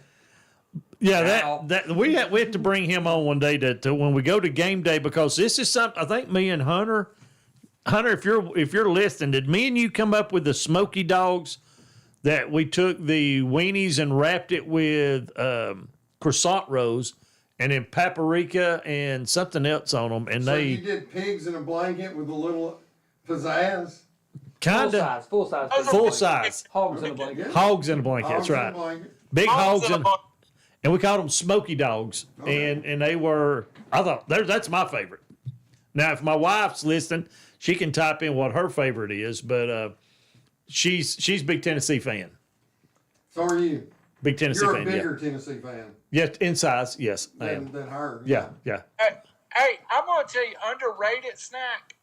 yeah, Now- that we have to bring him on one day to when we go to game day because this is something I think me and Hunter, if you're listening, did me and you come up with the smoky dogs that we took the weenies and wrapped it with croissant rolls and then paprika and something else on them and So they you did pigs in a blanket with a little pizzazz. kind of Full size. full size Hogs in a blanket. Yeah. hogs in a blanket. That's Hogs in a right, blanket. big Hogs hogs in a and. bun- And we called them smoky dogs, and they were. I thought that's my favorite. Now, if my wife's listening, she can type in what her favorite is. But she's a big Tennessee fan. So are you. Big Tennessee You're a fan. bigger Tennessee fan Yeah, in size. Yes, I am. than her. Yeah. Hey, I'm going to tell you, underrated snack,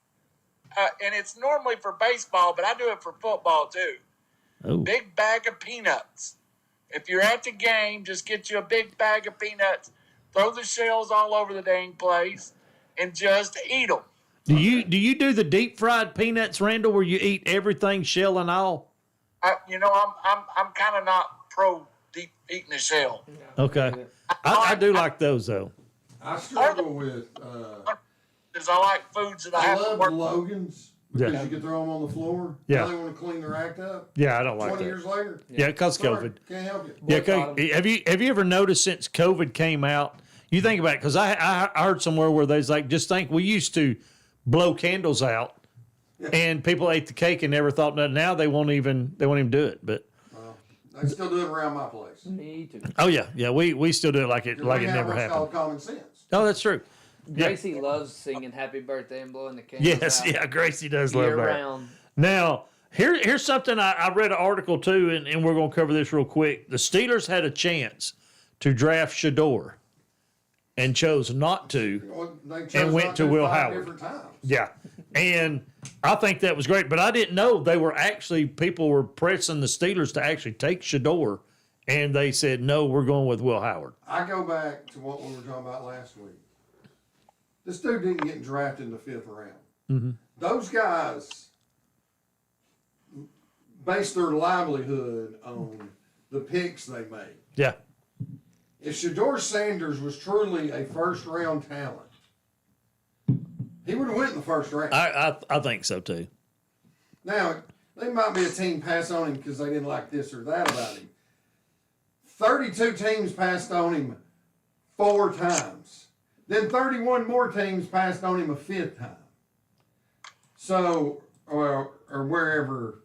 and it's normally for baseball, but I do it for football too. Oh, Big bag of peanuts. If you're at the game, just get you a big bag of peanuts, throw the shells all over the dang place, and just eat them. do you do the deep fried peanuts, Randall, where you eat everything shell and all? I'm kind of not pro deep eating the shell. Okay, I do like those though. I struggle with. Because I like foods that I I have to love work. Logans because Yeah. you can throw them on the floor. Yeah. Now they want to clean their act up. Yeah, I don't like 20 that. years later. Yeah, because Sorry, COVID. can't help you. Yeah, Boycott 'em. have you ever noticed since COVID came out? You think about it, because I heard somewhere where there's like, just think, we used to blow candles out, and people ate the cake and never thought nothing. Now they won't even do it. But They still do it around my place. Me too. oh yeah, we still do it like it never what's happened. called common sense. Oh, that's true. Yeah. Gracie loves singing "Happy Birthday" and blowing the candles Yes, out yeah, Gracie does love year that. round. Now, here's something I read an article too, and we're going to cover this real quick. The Steelers had a chance to draft Shador and chose not to. Well, they chose And went not to Will 5 Howard. different times. Yeah. And I think that was great, but I didn't know people were pressing the Steelers to actually take Shador, and they said, no, we're going with Will Howard. I go back to what we were talking about last week. This dude didn't get drafted in the 5th round. Mm-hmm. Those guys base their livelihood on the picks they made. Yeah. If Shador Sanders was truly a first-round talent, he would have went in the first round. I think so too. Now, there might be a team pass on him because they didn't like this or that about him. 32 teams passed on him 4 times. Then 31 more teams passed on him a 5th time. So, or wherever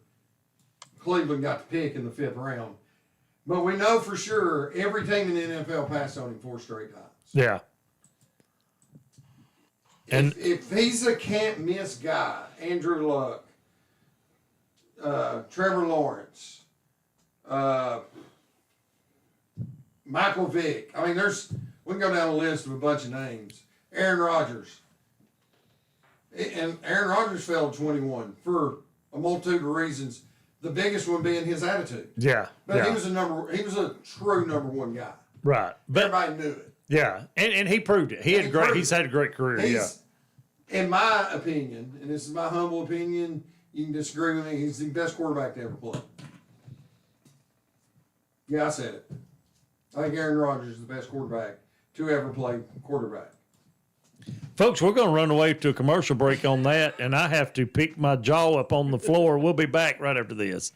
Cleveland got the pick in the 5th round. But we know for sure every team in the NFL passed on him 4 straight times. Yeah. And If he's a can't miss guy, Andrew Luck, Trevor Lawrence, Michael Vick. I mean, we can go down a list of a bunch of names. Aaron Rodgers. And Aaron Rodgers fell at 21 for a multitude of reasons. The biggest one being his attitude. yeah. But yeah. he was a true number 1 guy. Right. But Everybody knew it. yeah, and he proved it. He's had a great career. He's, in my opinion, and this is my humble opinion, you can disagree with me, he's the best quarterback to ever play. Yeah, I said it. I think Aaron Rodgers is the best quarterback to ever play quarterback. Folks, we're going to run away to a commercial break on that, and I have to pick my jaw up on the floor. We'll be back right after this.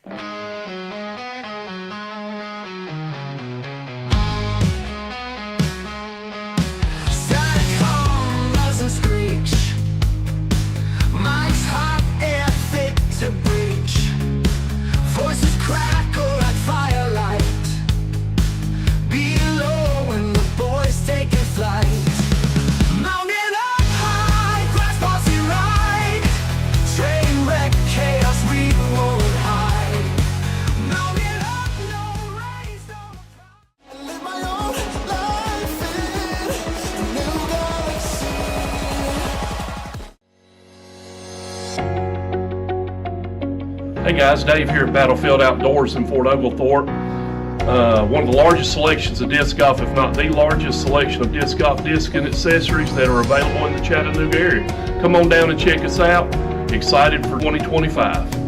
Hey guys, Dave here at Battlefield Outdoors in Fort Oglethorpe. One of the largest selections of disc golf, if not the largest selection of disc golf disc and accessories that are available in the Chattanooga area. Come on down and check us out. Excited for 2025.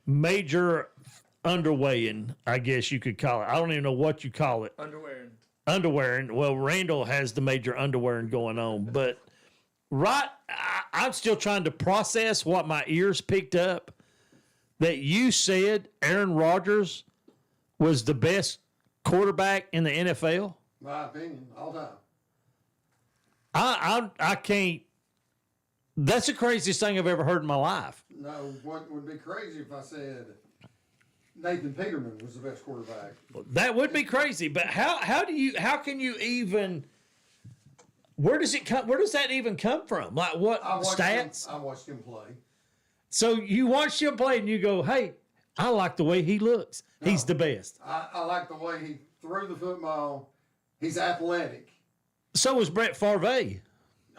Major underweighing, I guess you could call it. I don't even know what you call it. Underwearing. Well, Randall has the major underwearing going on, but I'm still trying to process what my ears picked up. That you said Aaron Rodgers was the best quarterback in the NFL. My opinion, all time. I can't. That's the craziest thing I've ever heard in my life. No, what would be crazy if I said Nathan Peterman was the best quarterback? That would be crazy. But how can you even? Where does it come? Where does that even come from? Like what stats? I watched him play. So you watch him play and you go, "Hey, I like the way he looks. He's the best." I like the way he threw the football. He's athletic. So was Brett Favre.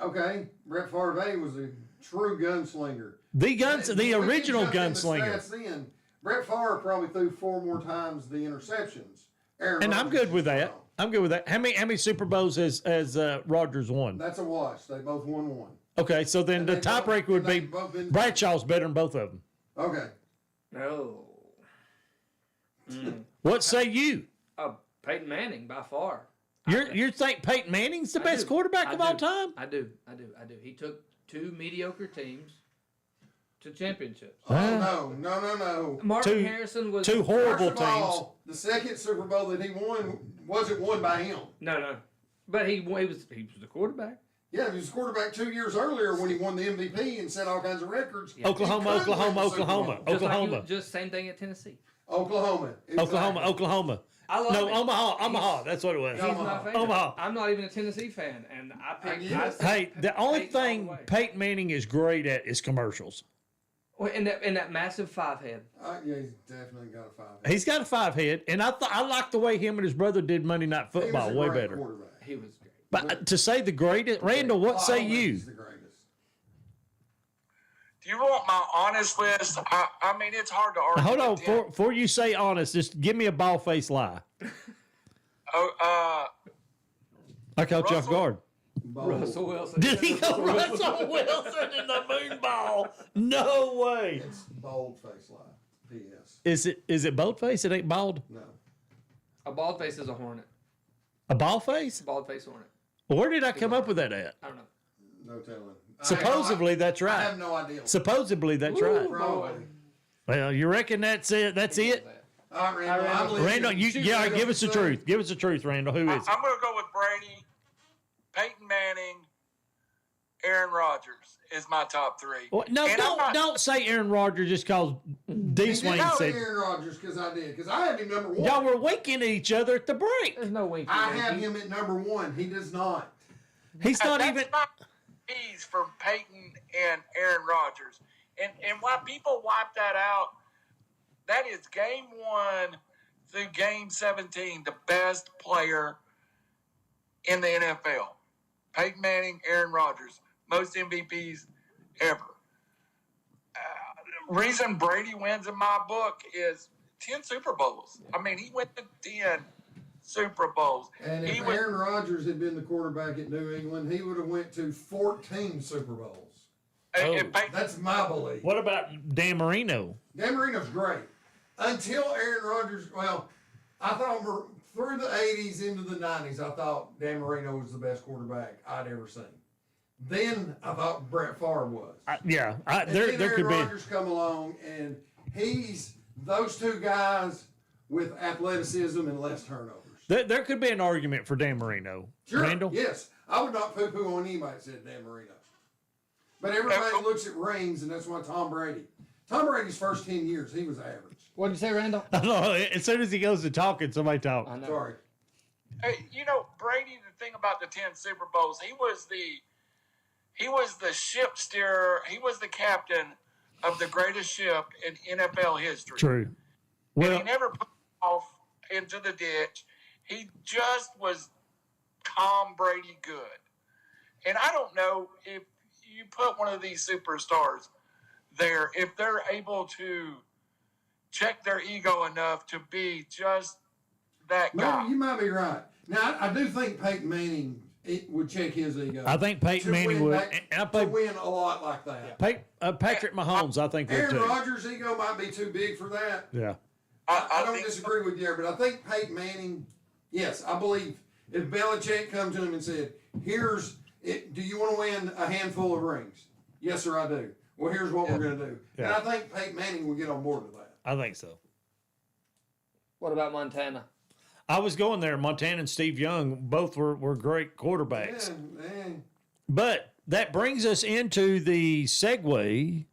Okay, Brett Favre was a true gunslinger. The original gunslinger. Then Brett Favre probably threw 4 more times the interceptions. And I'm good with that. I'm good with that. How many Super Bowls has Rodgers won? That's a wash. They both won 1. Okay, so then the tiebreaker would be Bradshaw's better than both of them. Okay. No. What say you? Peyton Manning by far. You think Peyton Manning's the best quarterback of all time? I do. He took 2 mediocre teams to championships. Oh, no. Marvin Harrison was 2 horrible First of all, the second Super Bowl that he won wasn't won by him. No. But he was the quarterback. Yeah, he was quarterback 2 years earlier when he won the MVP and set all kinds of records. Yeah. Oklahoma. Just same thing at Tennessee. Oklahoma. I love it. Omaha. That's what it was. He's my favorite. Omaha. I'm not even a Tennessee fan, and I picked. Hey, the only thing Peyton Manning is great at is commercials. Well, in that massive 5 head. Yeah, he's definitely got a 5 head. He's got a 5 head, and I like the way him and his brother did Monday Night Football way better. Quarterback. He was great. But to say the greatest, Randall, what say you? He's the greatest. Do you want my honest list? I mean, it's hard to argue. Hold on, with them. before you say honest, just give me a ball-faced lie. Oh, I caught you off guard. Russell Wilson. Did he go Russell Wilson in the moon ball? No way. It's bold-faced lie. P.S. Is it bold-faced? It ain't bald? No. A bald face is a hornet. A ball face? Bald face hornet. Where did I come up with that at? I don't know. No telling. Supposedly that's right. I have no idea. Supposedly that's right. Probably. Well, you reckon that's it? That's it? All right, Randall. Randall, give us the truth. Give us the truth, Randall. Who is it? I'm going to go with Brady, Peyton Manning, Aaron Rodgers is my top 3. Well, no, don't say Aaron Rodgers just because D. Swain said. Aaron Rodgers because I had him number 1. Y'all were winking at each other at the break. There's no winking. I have him at number 1. He does not. He's not even. He's from Peyton and Aaron Rodgers, and why people wipe that out? That is game 1 through game 17, the best player in the NFL. Peyton Manning, Aaron Rodgers, most MVPs ever. Reason Brady wins in my book is 10 Super Bowls. I mean, he went to 10 Super Bowls. And if Aaron Rodgers had been the quarterback at New England, he would have went to 14 Super Bowls. That's my belief. What about Dan Marino? Dan Marino's great. Until Aaron Rodgers, I thought through the 80s into the 90s, I thought Dan Marino was the best quarterback I'd ever seen. Then I thought Brett Favre was. There Aaron could be. Rodgers come along, and he's those 2 guys with athleticism and less turnovers. There could be an argument for Dan Marino. Sure, Randall? yes. I would not poo-poo on anybody that said Dan Marino. But everybody looks at rings, and that's why Tom Brady's first 10 years, he was average. What did you say, Randall? I know. As soon as he goes to talking, somebody talk. I know. Sorry. Hey, Brady, the thing about the 10 Super Bowls, he was the ship steerer. He was the captain of the greatest ship in NFL history. True. And he never put off into the ditch. He just was Tom Brady good. And I don't know if you put one of these superstars there, if they're able to check their ego enough to be just that guy. You might be right. Now, I do think Peyton Manning would check his ego. I think Peyton Manning would. To win a lot like that. Patrick Mahomes, I think, would Aaron too. Rodgers' ego might be too big for that. Yeah. I don't disagree with you there, but I think Peyton Manning, yes, I believe if Belichick come to him and said, here's it, do you want to win a handful of rings? Yes, sir, I do. Well, here's what we're going to do. Yeah. And I think Peyton Manning will get on board with that. I think so. What about Montana? I was going there. Montana and Steve Young both were great quarterbacks. But that brings us into the segue,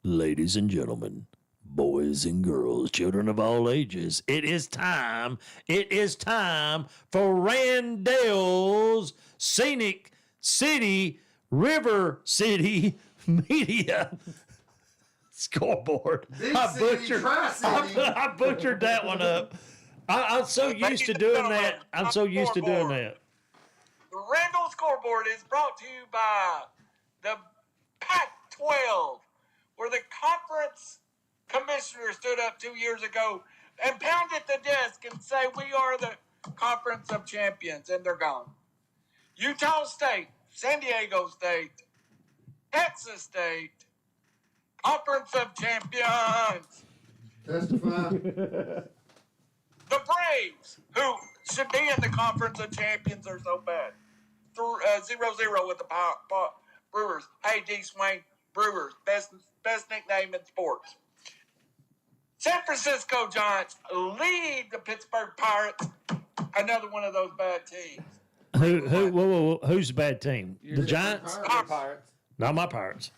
ladies and gentlemen, boys and girls, children of all ages. It is time. It is time for Randall's Scenic City, River City Media Scoreboard. Big City, Tri-City. I butchered that one up. I'm so used to doing that. I'm so used to doing that. The Randall Scoreboard is brought to you by the Pac-12, where the conference commissioner stood up 2 years ago and pounded the desk and say, we are the conference of champions, and they're gone. Utah State, San Diego State, Texas State, conference of champions. Testify. The Braves, who should be in the conference of champions, are so bad. 0-0 with the Brewers. Hey, D. Swain, Brewers, best nickname in sports. San Francisco Giants lead the Pittsburgh Pirates. Another one of those bad teams. Who's the bad team? The Giants? Our Pirates. Not my Pirates.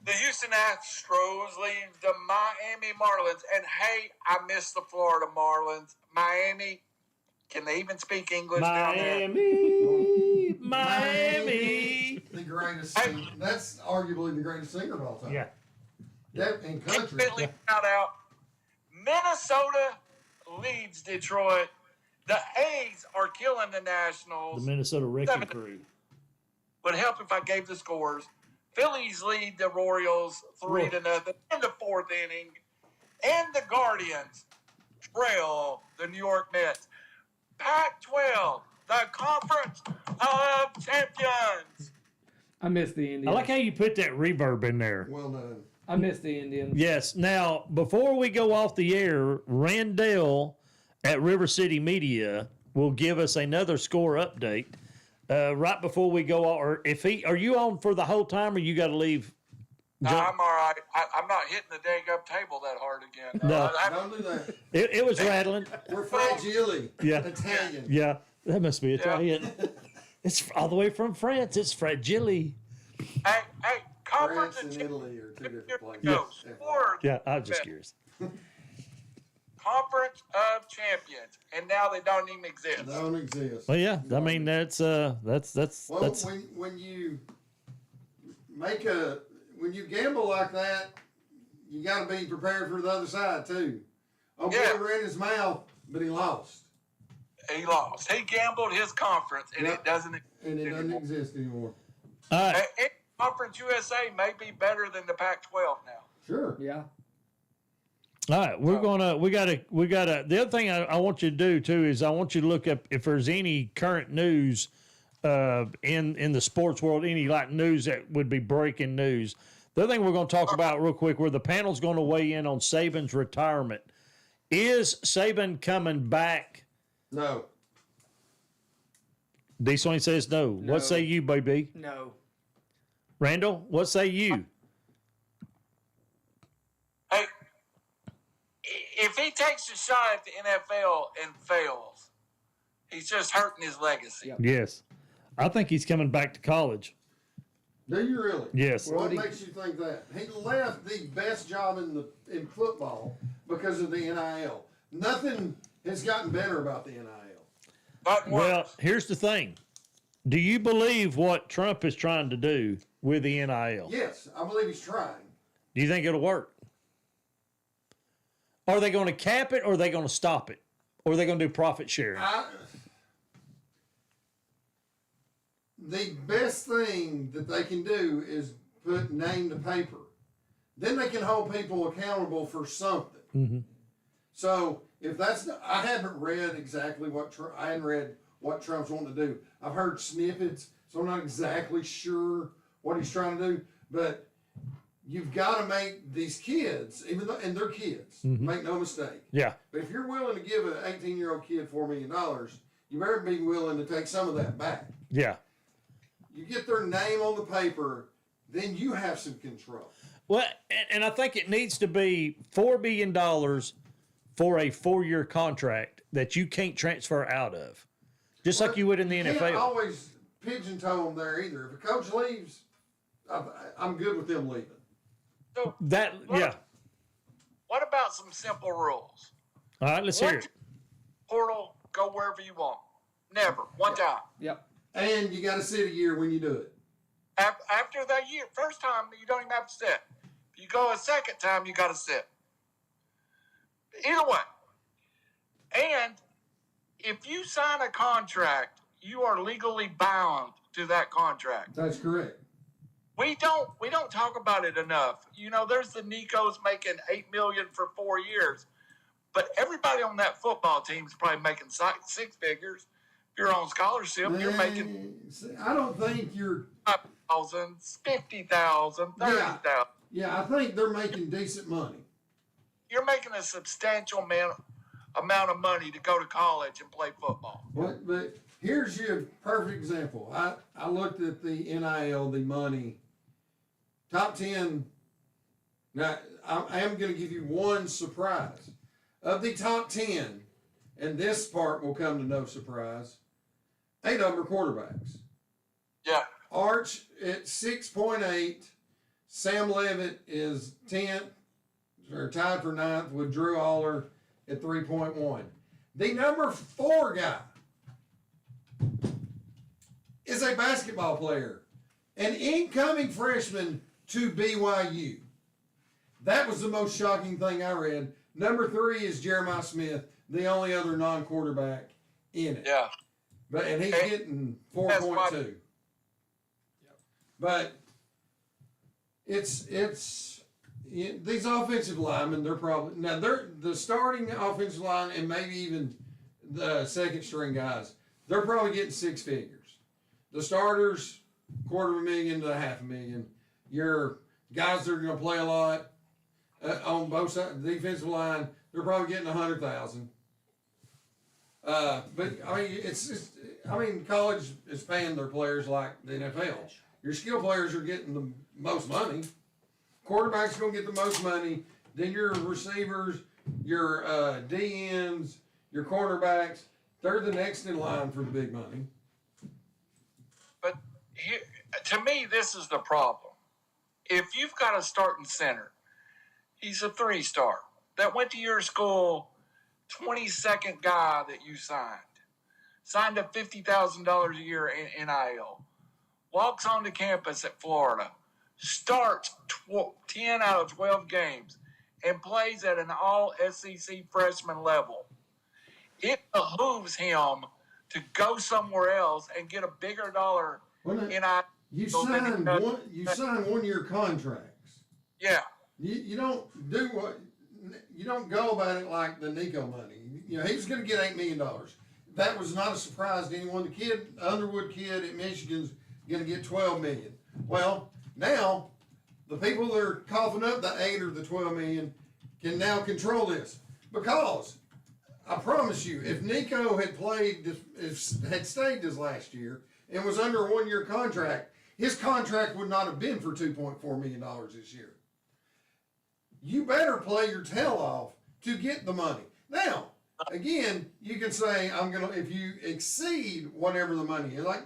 The Houston Astros lead the Miami Marlins. And hey, I miss the Florida Marlins. Miami, can they even speak English down there? Miami. The greatest singer. That's arguably the greatest singer of all time. Yeah. That in country. Completely shout out. Minnesota leads Detroit. The A's are killing the Nationals. The Minnesota Wrecking Crew. Would help if I gave the scores. Phillies lead the Royals 3-0 in the fourth inning. And the Guardians trail the New York Mets. Pac-12, the Conference of Champions. I miss the Indians. I like how you put that reverb in there. Well done. I miss the Indians. Yes. Now, before we go off the air, Randall at River City Media will give us another score update. Right before we go on, or are you on for the whole time, or you got to leave? No, I'm all right. I'm not hitting the dang up table that hard again. No. Don't do that. It was rattling. We're fragile. Yeah. Italian. Yeah, that must be Italian. It's all the way from France. It's fragile. Hey, Conference France and of Italy are two different places. Go. Score. Yeah, I was just curious. Conference of Champions, and now they don't even exist. They don't exist. Well, yeah, I mean that's Well, that's when you when you gamble like that, you got to be prepared for the other side too. Oh, Yeah. Bill ran his mouth, but he lost, He lost. He gambled his conference, and Yep. it doesn't exist and it doesn't anymore. exist anymore. all right. And Conference USA may be better than the Pac-12 now. Sure. Yeah. All right, we gotta. The other thing I want you to do too is I want you to look up if there's any current news in the sports world, any like news that would be breaking news. The other thing we're going to talk about real quick, where the panel's going to weigh in on Saban's retirement. Is Saban coming back? No. D. Swain says no. No. What say you, baby? No. Randall, what say you? Hey, if he takes a shot at the NFL and fails, he's just hurting his legacy. Yep. Yes, I think he's coming back to college. Do you really? Yes. What makes you think that? He left the best job in football because of the NIL. Nothing has gotten better about the NIL. But Well, here's the thing. Do you believe what Trump is trying to do with the NIL? Yes, I believe he's trying. Do you think it'll work? Are they going to cap it, or are they going to stop it? Or are they going to do profit sharing? The best thing that they can do is put name to paper. Then they can hold people accountable for something. Mm-hmm. So if that's, I haven't read exactly I hadn't read what Trump's wanting to do. I've heard snippets, so I'm not exactly sure what he's trying to do. But you've got to make these kids, even though, and they're kids, make no mistake. Yeah. But if you're willing to give an 18-year-old kid $4 million, you better be willing to take some of that back. Yeah. You get their name on the paper, then you have some control. Well, and I think it needs to be $4 billion for a 4-year contract that you can't transfer out of, just like you would in the You can't NFL. always pigeonhole them there either. If a coach leaves, I'm good with them leaving. So Yeah. what about some simple rules? All right, let's hear it. Portal, go wherever you want. Never. One time. Yep. And you got to sit a year when you do it. After that year, first time, you don't even have to sit. If you go a second time, you got to sit. Either way. And if you sign a contract, you are legally bound to that contract. That's correct. We don't talk about it enough. You know, there's the Nicos making $8 million for 4 years, but everybody on that football team is probably making 6 figures. If you're on scholarship, you're making. I don't think you're. 5,000, 50,000, 30,000. Yeah, I think they're making decent money. You're making a substantial amount of money to go to college and play football. But here's your perfect example. I looked at the NIL, the money. Top 10. Now, I am going to give you one surprise. Of the top 10, and this part will come to no surprise, 8 of them are quarterbacks. Yeah. Arch at 6.8. Sam Levitt is 10th, or tied for 9th with Drew Aller at 3.1. The number 4 guy is a basketball player, an incoming freshman to BYU. That was the most shocking thing I read. Number 3 is Jeremiah Smith, the only other non-quarterback in it. Yeah. And he's getting 4.2. But it's these offensive linemen, they're probably now they're the starting offensive line and maybe even the second string guys, they're probably getting 6 figures. The starters, $250,000 to $500,000. Your guys that are going to play a lot on both sides, the defensive line, they're probably getting 100,000. But I mean, college is paying their players like the NFL. Your skill players are getting the most money. Quarterback's going to get the most money. Then your receivers, your DNs, your cornerbacks, they're the next in line for the big money. But here, to me, this is the problem. If you've got a starting center, he's a 3-star that went to your school, 22nd guy that you signed a $50,000 a year in NIL, walks onto campus at Florida, starts 10 out of 12 games, and plays at an all-SEC freshman level. It behooves him to go somewhere else and get a bigger dollar You sign 1-year contracts. Yeah. You don't go about it like the Nico money. You know, he was going to get $8 million. That was not a surprise to anyone. The Underwood kid at Michigan's going to get $12 million. Well, now the people that are coughing up the 8 or the $12 million can now control this, because I promise you, if Nico had stayed this last year and was under a 1-year contract, his contract would not have been for $2.4 million this year. You better play your tail off to get the money. Now, again, you can say, if you exceed whatever the money is, like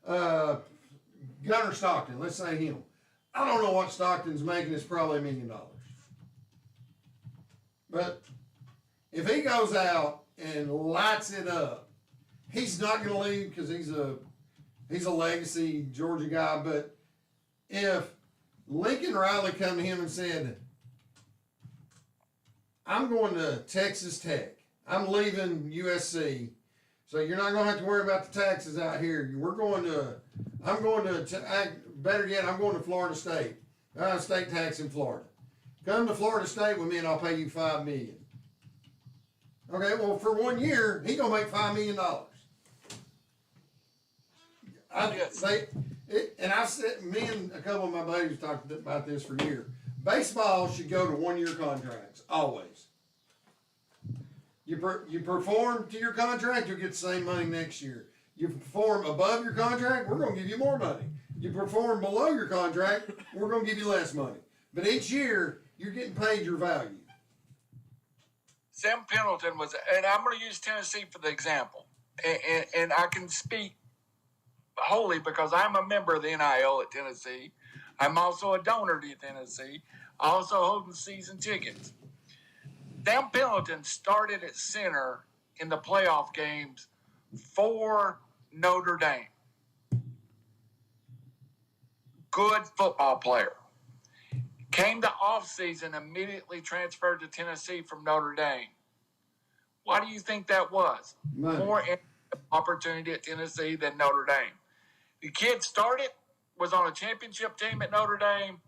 Gunnar Stockton, let's say him. I don't know what Stockton's making, it's probably $1 million. But if he goes out and lights it up, he's not going to leave because he's a legacy Georgia guy. But if Lincoln Riley come to him and said, I'm going to Texas Tech, I'm leaving USC, so you're not going to have to worry about the taxes out here. Better yet, I'm going to Florida State. State tax in Florida. Come to Florida State with me and I'll pay you $5 million. Okay, well, for 1 year, he's going to make $5 million. I've said, me and a couple of my buddies talked about this for years. Baseball should go to 1-year contracts, always. You perform to your contract, you'll get the same money next year. You perform above your contract, we're going to give you more money. You perform below your contract, we're going to give you less money. But each year, you're getting paid your value. Sam Pendleton was, and I'm going to use Tennessee for the example, and I can speak wholly because I'm a member of the NIL at Tennessee. I'm also a donor to Tennessee. I also hold season tickets. Sam Pendleton started at center in the playoff games for Notre Dame. Good football player. Came to offseason, immediately transferred to Tennessee from Notre Dame. Why do you think that was? Money. More opportunity at Tennessee than Notre Dame. The kid started, was on a championship team at Notre Dame,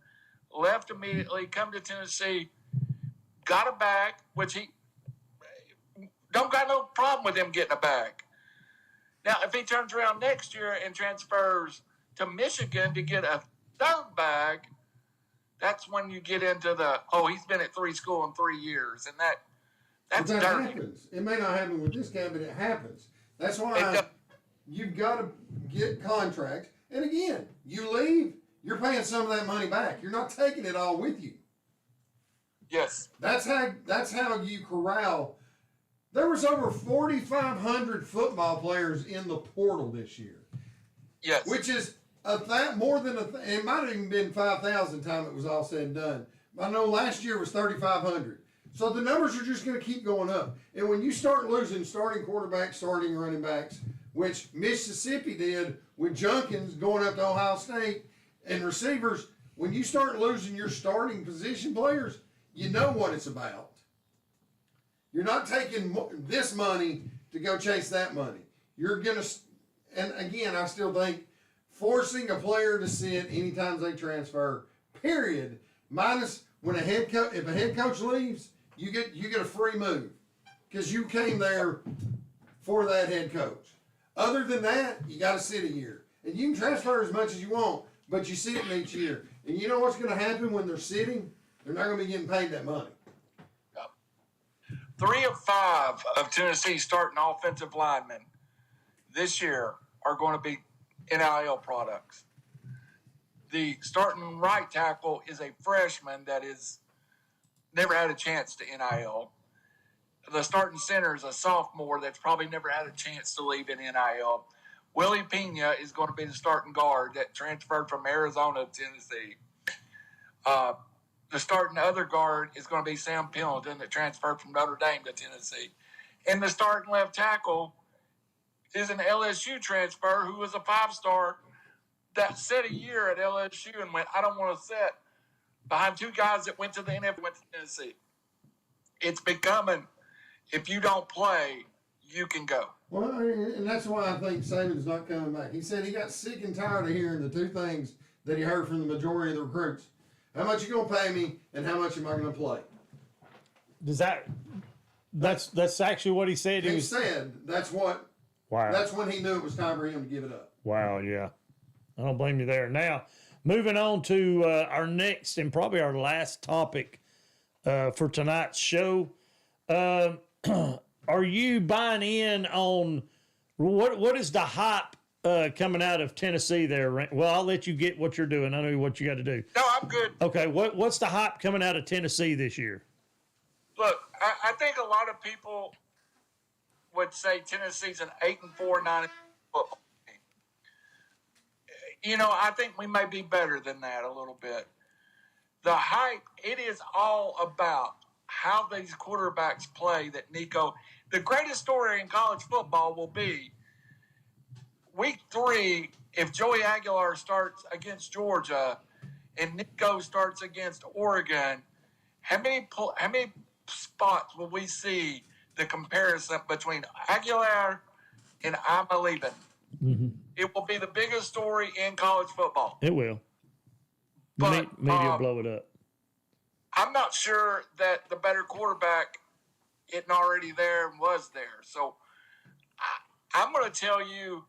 left immediately, come to Tennessee, got a bag, which he don't got no problem with him getting a bag. Now, if he turns around next year and transfers to Michigan to get a third bag, that's when you get into the, he's been at 3 schools in 3 years, and that's But that dirty. happens. It may not happen with this guy, but it happens. That's why you've got to get contracts. And again, you leave, you're paying some of that money back. You're not taking it all with you. Yes. That's how you corral. There was over 4,500 football players in the portal this year. Yes. Which is more than it might have even been 5,000 time it was all said and done. I know last year was 3,500. So the numbers are just going to keep going up. And when you start losing starting quarterbacks, starting running backs, which Mississippi did with Junkins going up to Ohio State, and receivers, when you start losing your starting position players, you know what it's about. You're not taking this money to go chase that money. You're going to, and again, I still think forcing a player to sit anytime they transfer, period, minus when if a head coach leaves, you get a free move because you came there for that head coach. Other than that, you got to sit a year. And you can transfer as much as you want, but you sit them each year. And you know what's going to happen when they're sitting? They're not going to be getting paid that money. 3 of 5 of Tennessee's starting offensive linemen this year are going to be NIL products. The starting right tackle is a freshman that is never had a chance to NIL. The starting center is a sophomore that's probably never had a chance to leave in NIL. Willie Pena is going to be the starting guard that transferred from Arizona to Tennessee. The starting other guard is going to be Sam Pendleton that transferred from Notre Dame to Tennessee. And the starting left tackle is an LSU transfer who was a 5-star that set a year at LSU and went, I don't want to sit behind 2 guys that went to the NFL, went to Tennessee. It's becoming, if you don't play, you can go. Well, and that's why I think Saban's not coming back. He said he got sick and tired of hearing the 2 things that he heard from the majority of the recruits. How much you going to pay me and how much am I going to play? That's actually what he said. He said that's what. Wow. That's when he knew it was time for him to give it up. Wow, yeah. I don't blame you there. Now, moving on to our next and probably our last topic for tonight's show. Are you buying in on what is the hype coming out of Tennessee there? Well, I'll let you get what you're doing. I know what you got to do. No, I'm good. Okay, what's the hype coming out of Tennessee this year? Look, I think a lot of people would say Tennessee's an 8-4, 9 football team. You know, I think we may be better than that a little bit. The hype, it is all about how these quarterbacks play that Nico. The greatest story in college football will be week 3, if Joey Aguilar starts against Georgia and Nico starts against Oregon, how many spots will we see the comparison between Aguilar and I'm leaving? Mm-hmm. It will be the biggest story in college football. It will. But media blow it up. I'm not sure that the better quarterback isn't already there and was there. So I'm going to tell you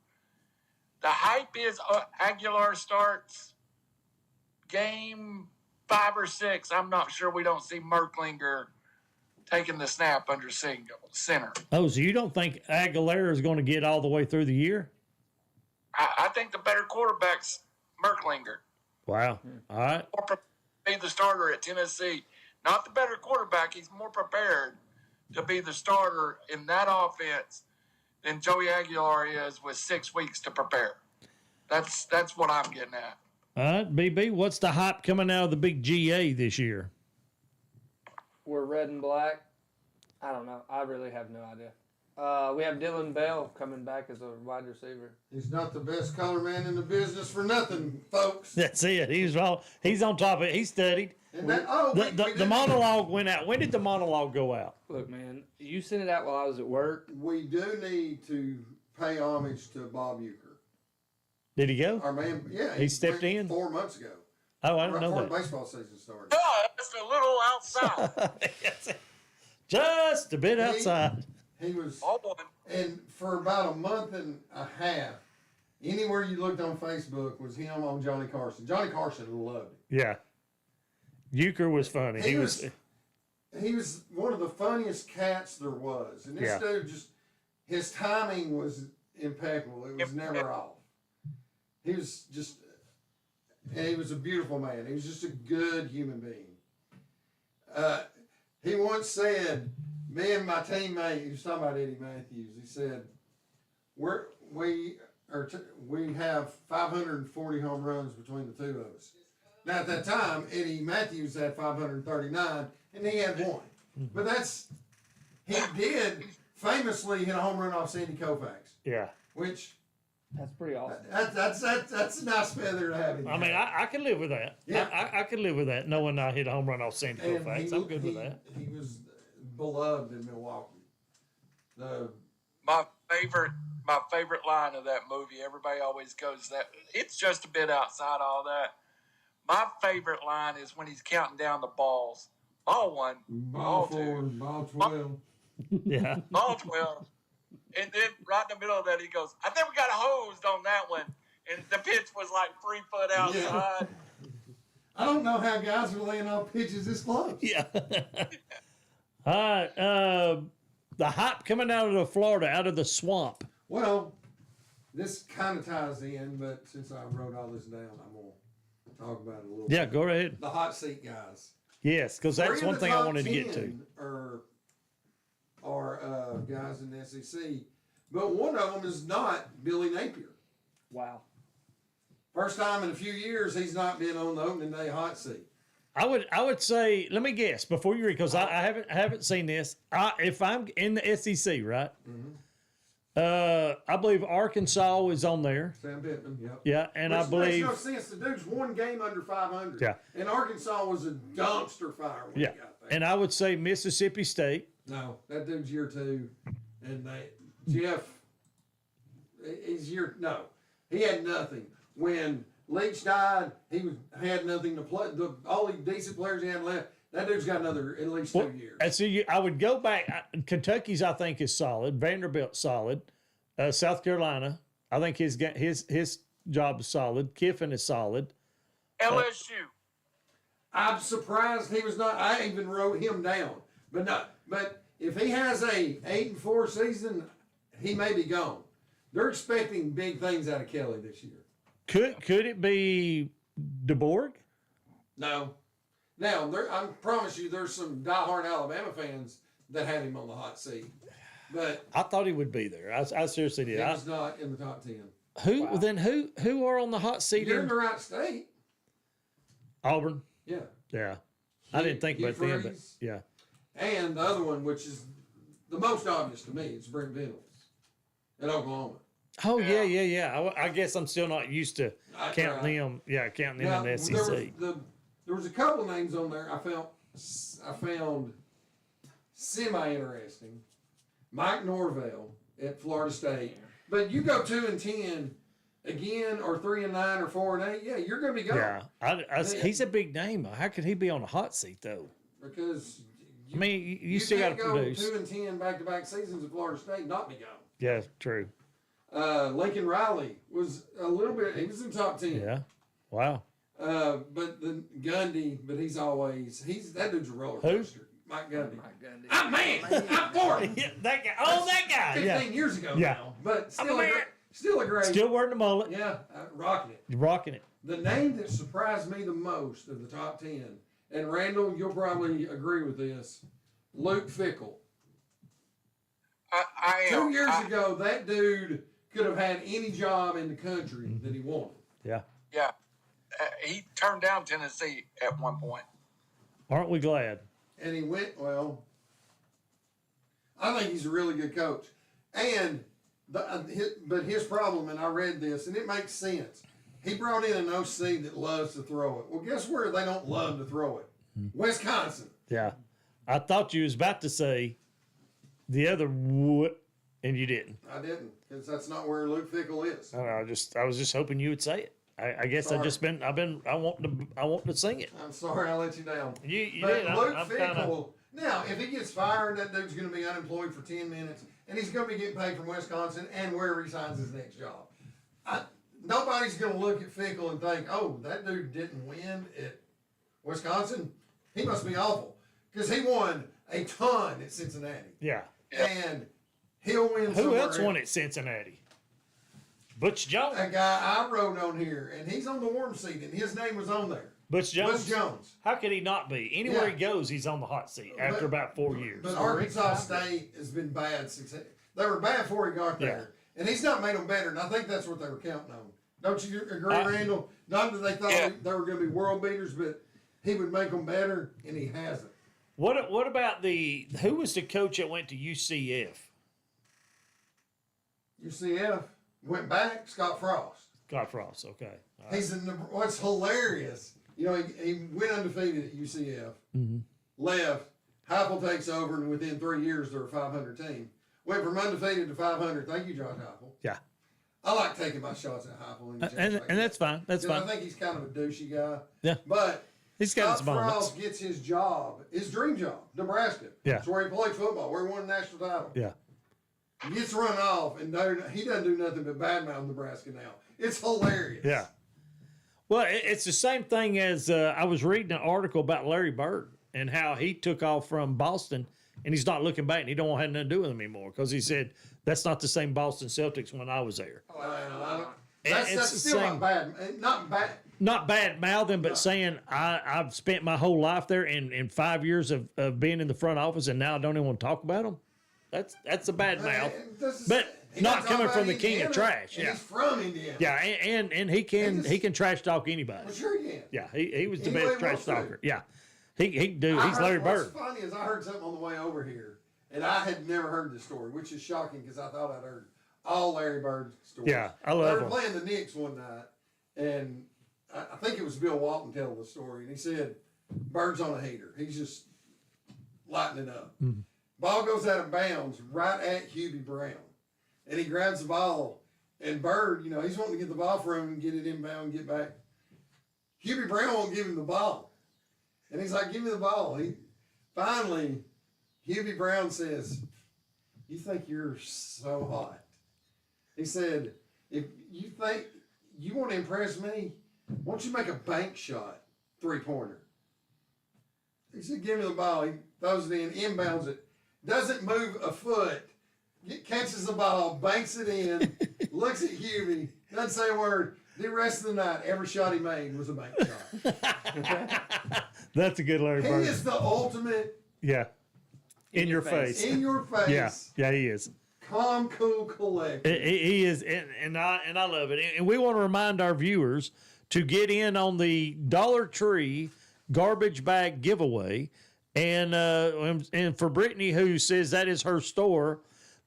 the hype is Aguilar starts game 5 or 6. I'm not sure we don't see Merklinger taking the snap under center. Oh, so you don't think Aguilar is going to get all the way through the year? I think the better quarterback's Merklinger. Wow. All right. Be the starter at Tennessee. Not the better quarterback. He's more prepared to be the starter in that offense than Joey Aguilar is with 6 weeks to prepare. That's what I'm getting at. All right, BB, what's the hype coming out of the big GA this year? We're red and black. I don't know. I really have no idea. We have Dylan Bell coming back as a wide receiver. He's not the best color man in the business for nothing, folks. That's it. He's on top of it. He studied. And that, The monologue went out. When did the monologue go out? Look, man, you sent it out while I was at work. we do need to pay homage to Bob Euchre. Did he go? Our man, yeah. He stepped went in? 4 months ago. Oh, I didn't Right know before that. baseball season started. Yeah, just a little outside. Just a bit outside. He was, Oh boy. and for about a month and a half, anywhere you looked on Facebook was him on Johnny Carson. Johnny Carson loved it. Yeah. Euchre was funny. He was one of the funniest cats there was. And this Yeah. dude just, his timing was impeccable. It was never off. He was just, and he was a beautiful man. He was just a good human being. He once said, me and my teammate, he was talking about Eddie Matthews, he said, we have 540 home runs between the two of us. Now at that time, Eddie Matthews had 539, and he had one. But he did famously hit a home run off Sandy Koufax, Yeah. which That's pretty awesome. that's a nice feather to have in your I mean, hat. I can live with that. Yeah. I can live with that, knowing I hit a home run off Sandy And Koufax. I'm good with that. He was beloved in Milwaukee. My favorite line of that movie, everybody always goes that it's just a bit outside all that. My favorite line is when he's counting down the balls. Ball 1, Ball ball 2, 4, ball 12. Yeah. ball 12. And then right in the middle of that, he goes, I think we got hosed on that one. And the pitch was like 3 foot outside. I don't know how guys are laying off pitches this close. Yeah. All right. The hype coming out of Florida, out of the swamp. Well, this kind of ties in, but since I wrote all this down, I'm going to talk about it a little Yeah, bit. go ahead. The hot seat guys. Yes, because that's 3 of one the thing I top wanted to get 10 to. Are guys in the SEC, but one of them is not Billy Napier. Wow. First time in a few years he's not been on the opening day hot seat. I would say, let me guess before you read, because I haven't seen this. If I'm in the SEC, right? Mm-hmm. I believe Arkansas is on there. Sam Pittman, yep. Yeah, and I Which believe makes no sense. The dude's one game under 500. Yeah. And Arkansas was a dumpster fire when he yeah, got there. and I would say Mississippi State. No, that dude's year 2. And Jeff, he's year, no. He had nothing. When Leach died, had nothing to play. The only decent players he had left, that dude's got another at least 2 years. And so I would go back. Kentucky's, I think, is solid. Vanderbilt's solid. South Carolina, I think his job is solid. Kiffin is solid. LSU. I'm surprised he was not. I even wrote him down, but if he has a 8-4 season, he may be gone. They're expecting big things out of Kelly this year. Could it be DeBorg? No. Now, I promise you, there's some diehard Alabama fans that had him on the hot seat, but I thought he would be there. I seriously did. he was not in the top 10. Who are on the hot seat? You're in the right state. Auburn. Yeah. Yeah. I didn't think about them, but Freeze. yeah. And the other one, which is the most obvious to me, is Brent Venables in Oklahoma. Oh yeah. I guess I'm still not used to That's counting right. them. Yeah, counting Now, them in the SEC. there was a couple names on there I found semi-interesting. Mike Norvell at Florida State. But you go 2-10 again, or 3-9, or 4-8. Yeah, you're going to be gone. Yeah, he's a big name. How could he be on a hot seat though? Because I mean, you still got to can't produce. go 2-10 back-to-back seasons at Florida State and not be gone. Yeah, true. Lincoln Riley was a little bit. He was in top 10. Yeah. Wow. But the Gundy, but that dude's a roller Who? coaster. Mike Gundy. Gundy. I'm 40. Yeah, that guy. Oh, that guy. 15 Yeah. years ago Yeah. now, but I'm a man. still a great. Still wearing the mullet. Yeah, rocking it. You're rocking it. The name that surprised me the most of the top 10, and Randall, you'll probably agree with this, Luke Fickle. I 2 am. years ago, that dude could have had any job in the country that he wanted. Yeah. Yeah. He turned down Tennessee at one point. Aren't we glad? And he went, well, I think he's a really good coach. And, but his problem, and I read this, and it makes sense. He brought in an OC that loves to throw it. Well, guess where they don't love to throw it? Wisconsin. Yeah. I thought you was about to say the other and you didn't. I didn't, because that's not where Luke Fickle is. I was just hoping you would say it. I guess Sorry. I want to sing it. I'm sorry I let you down. You But did. Luke I'm Fickle, now, if he gets fired, that dude's going to be unemployed for 10 minutes, and he's going to be getting paid from Wisconsin and wherever he signs his next job. Nobody's going to look at Fickle and think, oh, that dude didn't win at Wisconsin. He must be awful. Because he won a ton at Cincinnati. Yeah. And he'll win Who somewhere else won at Cincinnati? Butch Jones. A guy I wrote on here, and he's on the warm seat, and his name was on there. Butch Jones. Butch Jones. How could he not be? Anywhere Yeah. he goes, he's on the hot seat after about 4 years. But Arkansas State has been bad since they were bad before he got there, and he's not made them better. And I think that's what they were counting on. Don't you agree, Randall? Not that they thought they were going to be world beaters, but he would make them better, and he hasn't. What about who was the coach that went to UCF? UCF went back. Scott Frost. Scott Frost. Okay. All right. He's in the, what's hilarious. You know, he went undefeated at UCF. Mm-hmm. Left. Heupel takes over, and within 3 years, they're a 500 team. Went from undefeated to 500. Thank you, Josh Heupel. Yeah. I like taking my shots at Heupel. And that's fine. That's fine. I think he's kind of a douchey guy. Yeah. But He's got his Scott moments. Frost gets his job, his dream job, Nebraska. Yeah. That's where he played football, where he won a national title. Yeah. He gets run off, and he doesn't do nothing but badmouth Nebraska now. It's hilarious. Yeah. Well, it's the same thing as I was reading an article about Larry Bird and how he took off from Boston, and he's not looking back, and he don't have nothing to do with them anymore because he said that's not the same Boston Celtics when I was there. That's still same, not bad. Not bad. Not bad mouthing, but saying I've spent my whole life there and 5 years of being in the front office, and now I don't even want to talk about them. That's a bad mouth, but not coming from the king of trash. Yeah, he's from Indiana. Yeah, and he can trash talk anybody. Well, sure he can. Yeah, he was the Anyway, best trash wants to. talker. Yeah, he do. He's Larry What's Bird. funny is I heard something on the way over here, and I had never heard this story, which is shocking because I thought I'd heard all Larry Bird stories. Yeah, I love They were him. playing the Knicks one night, and I think it was Bill Walton telling the story, and he said, Bird's on a heater. He's just lighting it up. Mm-hmm. Ball goes out of bounds right at Hubie Brown, and he grabs the ball, and Bird, he's wanting to get the ball from him and get it inbound and get back. Hubie Brown won't give him the ball. And he's like, give me the ball. Finally, Hubie Brown says, you think you're so hot. He said, if you think you want to impress me, why don't you make a bank shot, 3-pointer? He said, give me the ball. He throws it in, inbounds it, doesn't move a foot, catches the ball, banks it in, looks at Hubie, doesn't say a word. The rest of the night, every shot he made was a bank shot. That's a good Larry He Bird. is the ultimate Yeah, in your face. in your face. Yeah, he is. Calm, cool, collected. He is, and I love it. And we want to remind our viewers to get in on the Dollar Tree garbage bag giveaway. And for Brittany, who says that is her store,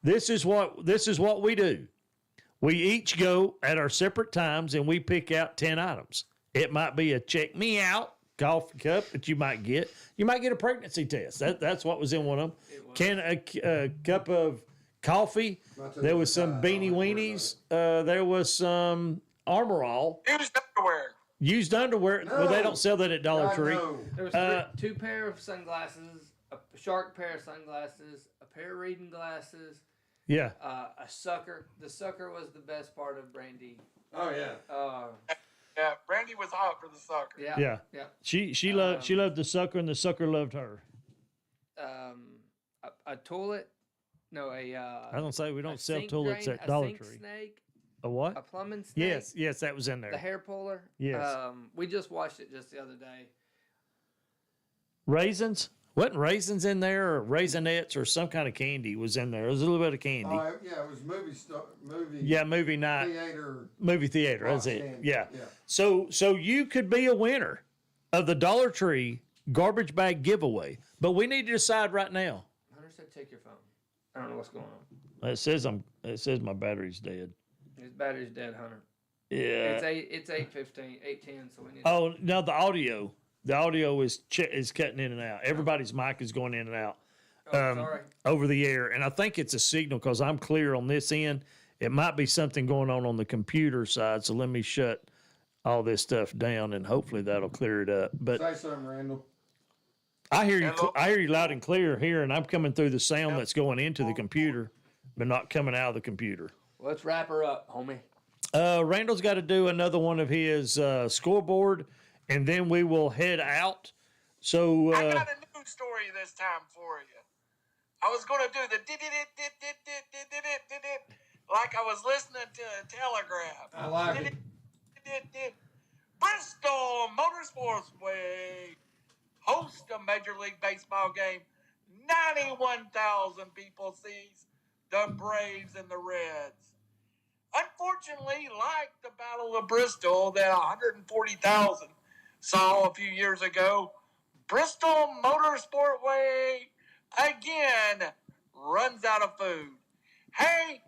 this is what we do. We each go at our separate times, and we pick out 10 items. It might be a check me out coffee cup that you might get. You might get a pregnancy test. That's what was in one of them. A cup of coffee. There was some beanie weenies. There was some Armor All. Used underwear. Used underwear. No. Well, they don't sell that at Dollar I Tree. know. There was two pair of sunglasses, a shark pair of sunglasses, a pair of reading glasses, Yeah. a sucker. The sucker was the best part of Brandy. Oh, yeah. Yeah, Brandy was hot for the sucker. Yeah. Yeah. Yeah. She loved the sucker, and the sucker loved her. A toilet. No, I don't say we don't sell sink toilets drain, at Dollar a sink Tree. snake, A what? a plumbing snake. Yes, that was in there. The hair puller. Yes. We just watched it just the other day. Raisins. Wasn't raisins in there, or raisinets, or some kind of candy was in there? There was a little bit of candy. Yeah, it was movie. Yeah, movie night. Theater. Movie theater, that's box it. candy. Yeah. Yeah. So you could be a winner of the Dollar Tree garbage bag giveaway, but we need to decide right now. Hunter said, "Take your phone." I don't know what's going on. It says my battery's dead. His battery's dead, Hunter. Yeah. It's 8:15, 8:10. So we need. Oh no, the audio is cutting in and out. Everybody's mic is going in and out. Sorry. Over the air, and I think it's a signal because I'm clear on this end. It might be something going on the computer side. So let me shut all this stuff down, and hopefully that'll clear it up. But Say something, Randall. I hear you. Hello? I hear you loud and clear here, and I'm coming through the sound that's going into the computer, but not coming out of the computer. Let's wrap her up, homie. Randall's got to do another one of his scoreboard, and then we will head out. So I got a news story this time for you. I was going to do the like I was listening to a telegraph. I like it. Bristol Motorsports Way host a Major League Baseball game. 91,000 people sees the Braves and the Reds. Unfortunately, like the Battle of Bristol that 140,000 saw a few years ago, Bristol Motorsport Way again runs out of food. Hey,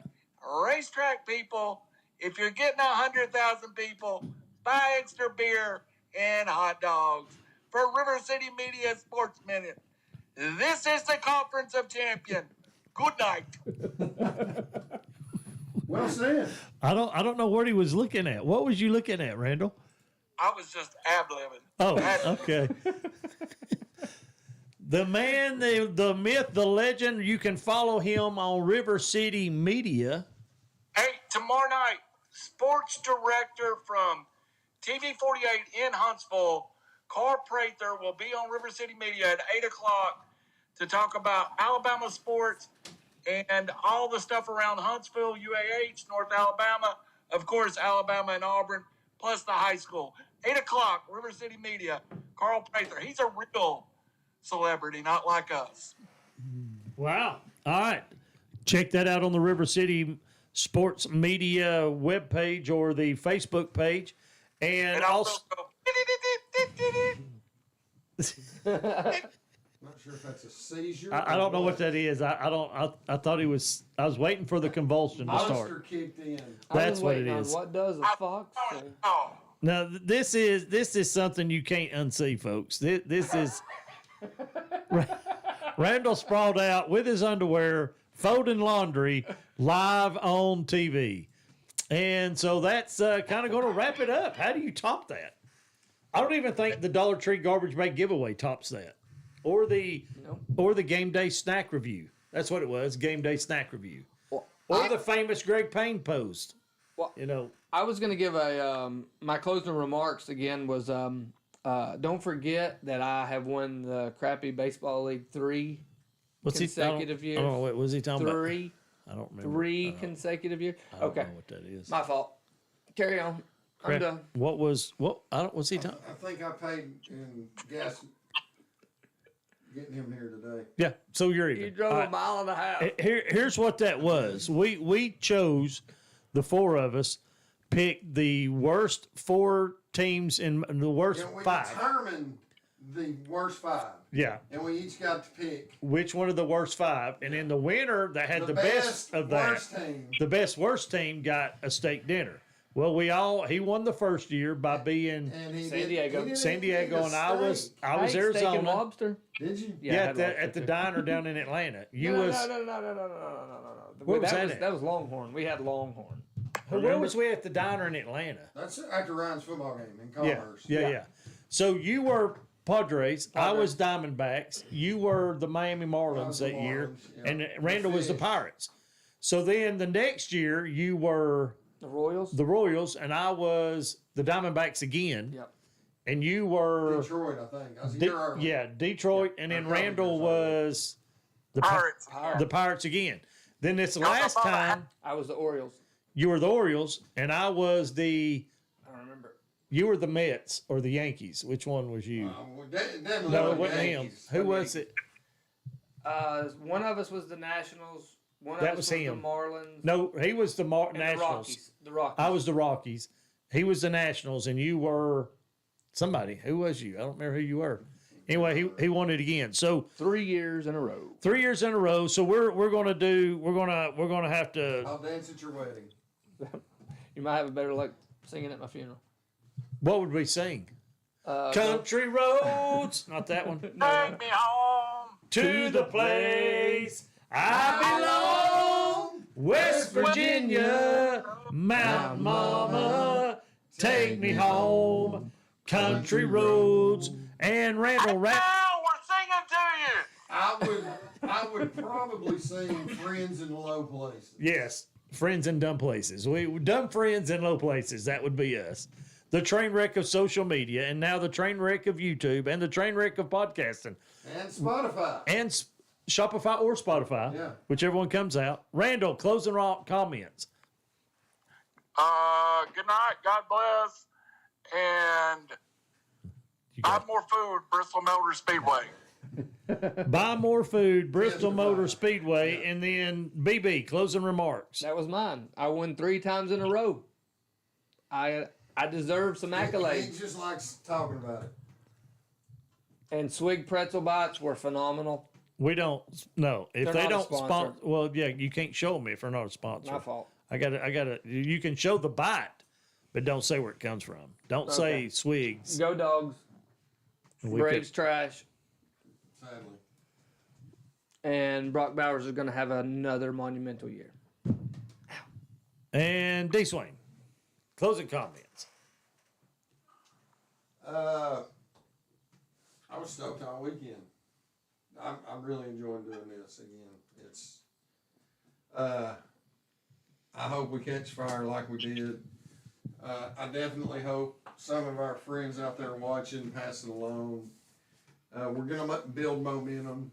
racetrack people, if you're getting 100,000 people, buy extra beer and hot dogs. For River City Media Sports Minute, this is the Conference of Champions. Good night. Well said. I don't know what he was looking at. What was you looking at, Randall? I was just ad-libbing. Oh, okay. The man, the myth, the legend. You can follow him on River City Media. Hey, tomorrow night, sports director from TV 48 in Huntsville, Carl Prather, will be on River City Media at 8 o'clock to talk about Alabama sports and all the stuff around Huntsville, UAH, North Alabama, of course, Alabama and Auburn, plus the high school. 8 o'clock, River City Media, Carl Prather. He's a real celebrity, not like us. Wow. All right. Check that out on the River City Sports Media webpage or the Facebook page. And also go, Not sure if that's a seizure. I don't know what that is. I thought I was waiting for the convulsion to Monster start. kicked in. That's what it waiting on is. What does a fox say? oh, Now this is something you can't unsee, folks. This is Randall sprawled out with his underwear, folding laundry, live on TV, and so that's kind of going to wrap it up. How do you top that? I don't even think the Dollar Tree garbage bag giveaway tops that, or the game day snack review. That's what it was, game day snack review, or the famous Greg Payne post. Well, You know, I was going to give my closing remarks again was don't forget that I have won the crappy baseball league consecutive years. I don't know what was he talking about. Three I don't remember. three consecutive years. I don't Okay, know what that is. my fault. Carry on. I'm done. What was what? I don't. What's he talking? I think I paid in gas getting him here today. Yeah. So you're even. You drove All a right. mile and a half. Here's what that was. We chose, the four of us picked the worst four teams in the worst And we five. determined the worst five. Yeah. And we each got to pick Which one of the worst five? And then the winner that had the best of that, worst team. the best worst team got a steak dinner. Well, he won the first year by being And he San did- Diego. he didn't San Diego, eat a and I was steak. Hey, steak and Arizona. lobster. Did you? Yeah, I Yeah, had at lobster the too. diner down in Atlanta. You No. Where Where was that at? That was Longhorn. We had Longhorn. Where was we at the diner in Atlanta? That's after Ryan's football game in Yeah, Commerce. yeah. So you were Padres. I was Diamondbacks. You were the Miami I Marlins was the that year, Marlins, yeah. and Randall was the Fish. Pirates. So then the next year you were The Royals. the Royals, and I was the Diamondbacks again, Yep. and you were Detroit, I think. I was a year early. Detroit, and then A couple Randall years was the Pirates. the Pirates again. Then this last time I was the Orioles. you were the Orioles, and I was the I don't remember. You were the Mets or the Yankees. Which one was you? Definitely No, it the wasn't Yankees. him. Who was it? One of us was the Nationals. One That of was us was him. the Marlins. No, he was the and Nationals. The Rockies. The Rockies. I was the Rockies. He was the Nationals, and you were somebody. Who was you? I don't remember who you were. Anyway, he won it again. So 3 years in a row. 3 years in a row. So we're gonna have to. I'll dance at your wedding. You might have a better luck singing at my funeral. What would we sing? Country roads. Not that one. Take me home. To the place I belong, West Virginia, Mountain Mama, take me home, country roads, and Randall Now we're singing to you. I would probably sing Friends in Low Places. Yes, friends in dumb places. We dumb friends in low places. That would be us. The train wreck of social media, and now the train wreck of YouTube, and the train wreck of podcasting, And Spotify. and Shopify or Spotify, Yeah. whichever one comes out. Randall, closing comments. Good night. God bless. And buy more food, Bristol Motor Speedway. Buy more food, Bristol Yes, Motor goodbye. Speedway, and then BB, closing remarks. That was mine. I won 3 times in a row. I deserve some He accolades. just likes talking about it. And Swig pretzel bites were phenomenal. We don't know if They're they not a don't sponsor. sponsor. Well, yeah, you can't show them if they're not a sponsor. My fault. I gotta. You can show the bite, but don't say where it comes from. Don't say Okay. Swigs. Go Dogs. We Braves could- trash. Sadly. And Brock Bowers is going to have another monumental year. And D Swain, closing comments. I was stoked all weekend. I'm really enjoying doing this again. It's I hope we catch fire like we did. I definitely hope some of our friends out there watching pass it along. We're gonna build momentum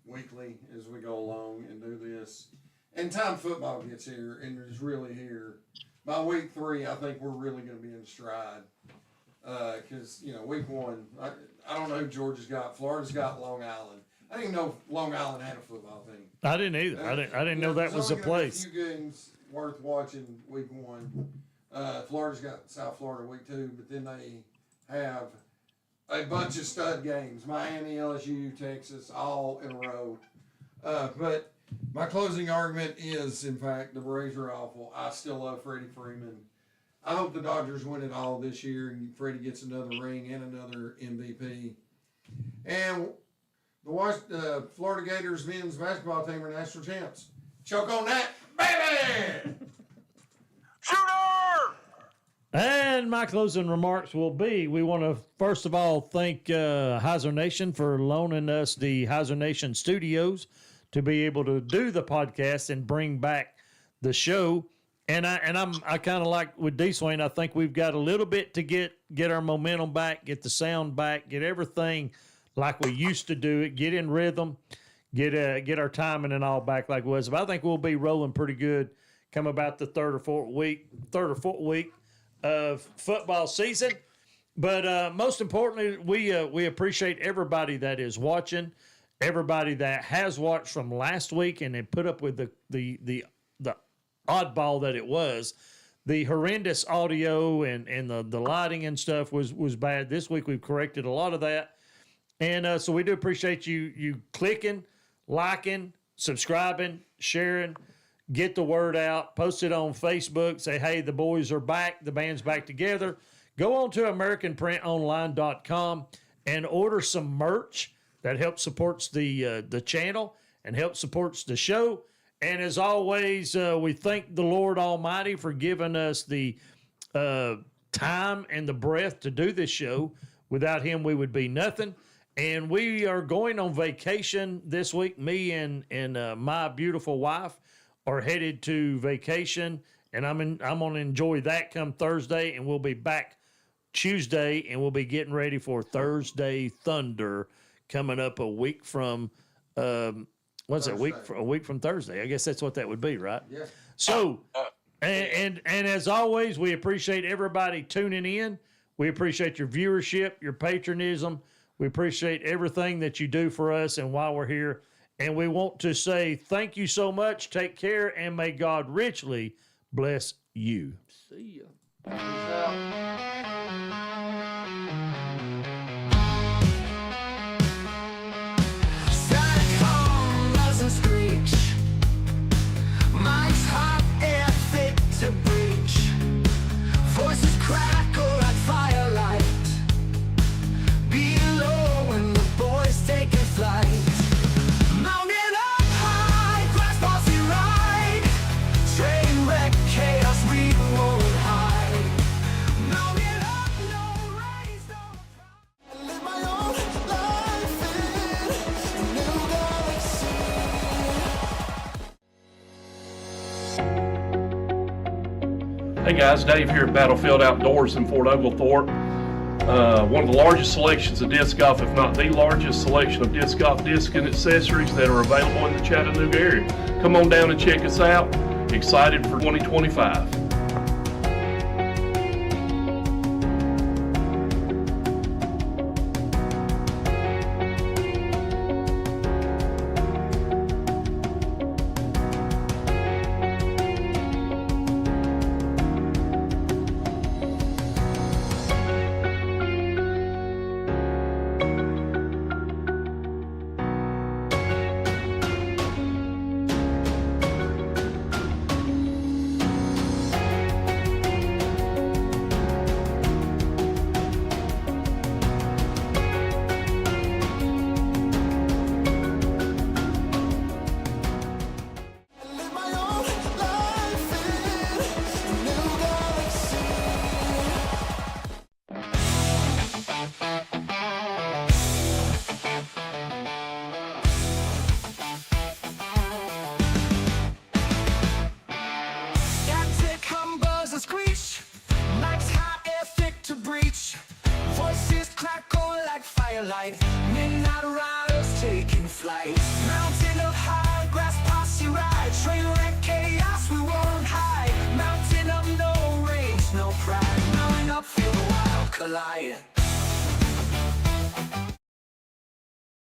weekly as we go along and do this. And time football gets here and is really here. By week 3, I think we're really going to be in stride. Because, week 1, I don't know who Georgia's got. Florida's got Long Island. I didn't even know Long Island had a football team. I didn't either. I didn't know that was a place. A few games worth watching week 1. Florida's got South Florida week 2, but then they have a bunch of stud games. Miami, LSU, Texas, all in a row. But my closing argument is, in fact, the Braves are awful. I still love Freddie Freeman. I hope the Dodgers win it all this year and Freddie gets another ring and another MVP. And the Florida Gators men's basketball team are national champs. Choke on that, baby! Shooter! And my closing remarks will be, we want to first of all thank Hyzer Nation for loaning us the Hyzer Nation studios to be able to do the podcast and bring back the show. And I kind of like with D Swain, I think we've got a little bit to get our momentum back, get the sound back, get everything like we used to do it, get in rhythm, get our timing and all back like it was. But I think we'll be rolling pretty good come about the third or fourth week of football season. But most importantly, we appreciate everybody that is watching, everybody that has watched from last week and then put up with the oddball that it was. The horrendous audio and the lighting and stuff was bad. This week we've corrected a lot of that. And so we do appreciate you clicking, liking, subscribing, sharing, get the word out, post it on Facebook, say, hey, the boys are back, the band's back together. Go on to AmericanPrintOnline.com and order some merch that helps supports the channel and helps supports the show. And as always, we thank the Lord Almighty for giving us the time and the breath to do this show. Without him, we would be nothing. And we are going on vacation this week. Me and my beautiful wife are headed to vacation, and I'm going to enjoy that come Thursday, and we'll be back Tuesday, and we'll be getting ready for Thursday Thunder coming up a week from what's it? A week from Thursday. I guess that's what that would be, right? Yeah. So, and as always, we appreciate everybody tuning in. We appreciate your viewership, your patronism. We appreciate everything that you do for us and while we're here. And we want to say thank you so much. Take care, and may God richly bless you. See ya. Peace out. Mind's hot, air fit to breach. Voices crackle like firelight. Below when the boys taking flight. Mounted up high, glass Posse ride. Train wreck, chaos, we won't hide. Mounted up, no raise, no pride. I live my own life in a new galaxy. Hey guys, Dave here at Battlefield Outdoors in Fort Oglethorpe. One of the largest selections of disc golf, if not the largest selection of disc golf disc and accessories that are available in the Chattanooga area. Come on down and check us out. Excited for 2025. Live my own life in a new galaxy. Static hum, buzz and screech. Lights hot, air thick to breach. Voices crackle like firelight. Midnight riders taking flight. Mountain up high, grass Posse ride. Train wreck, chaos, we won't hide. Mountain up, no range, no pride. Mounting up, feel the wild collide.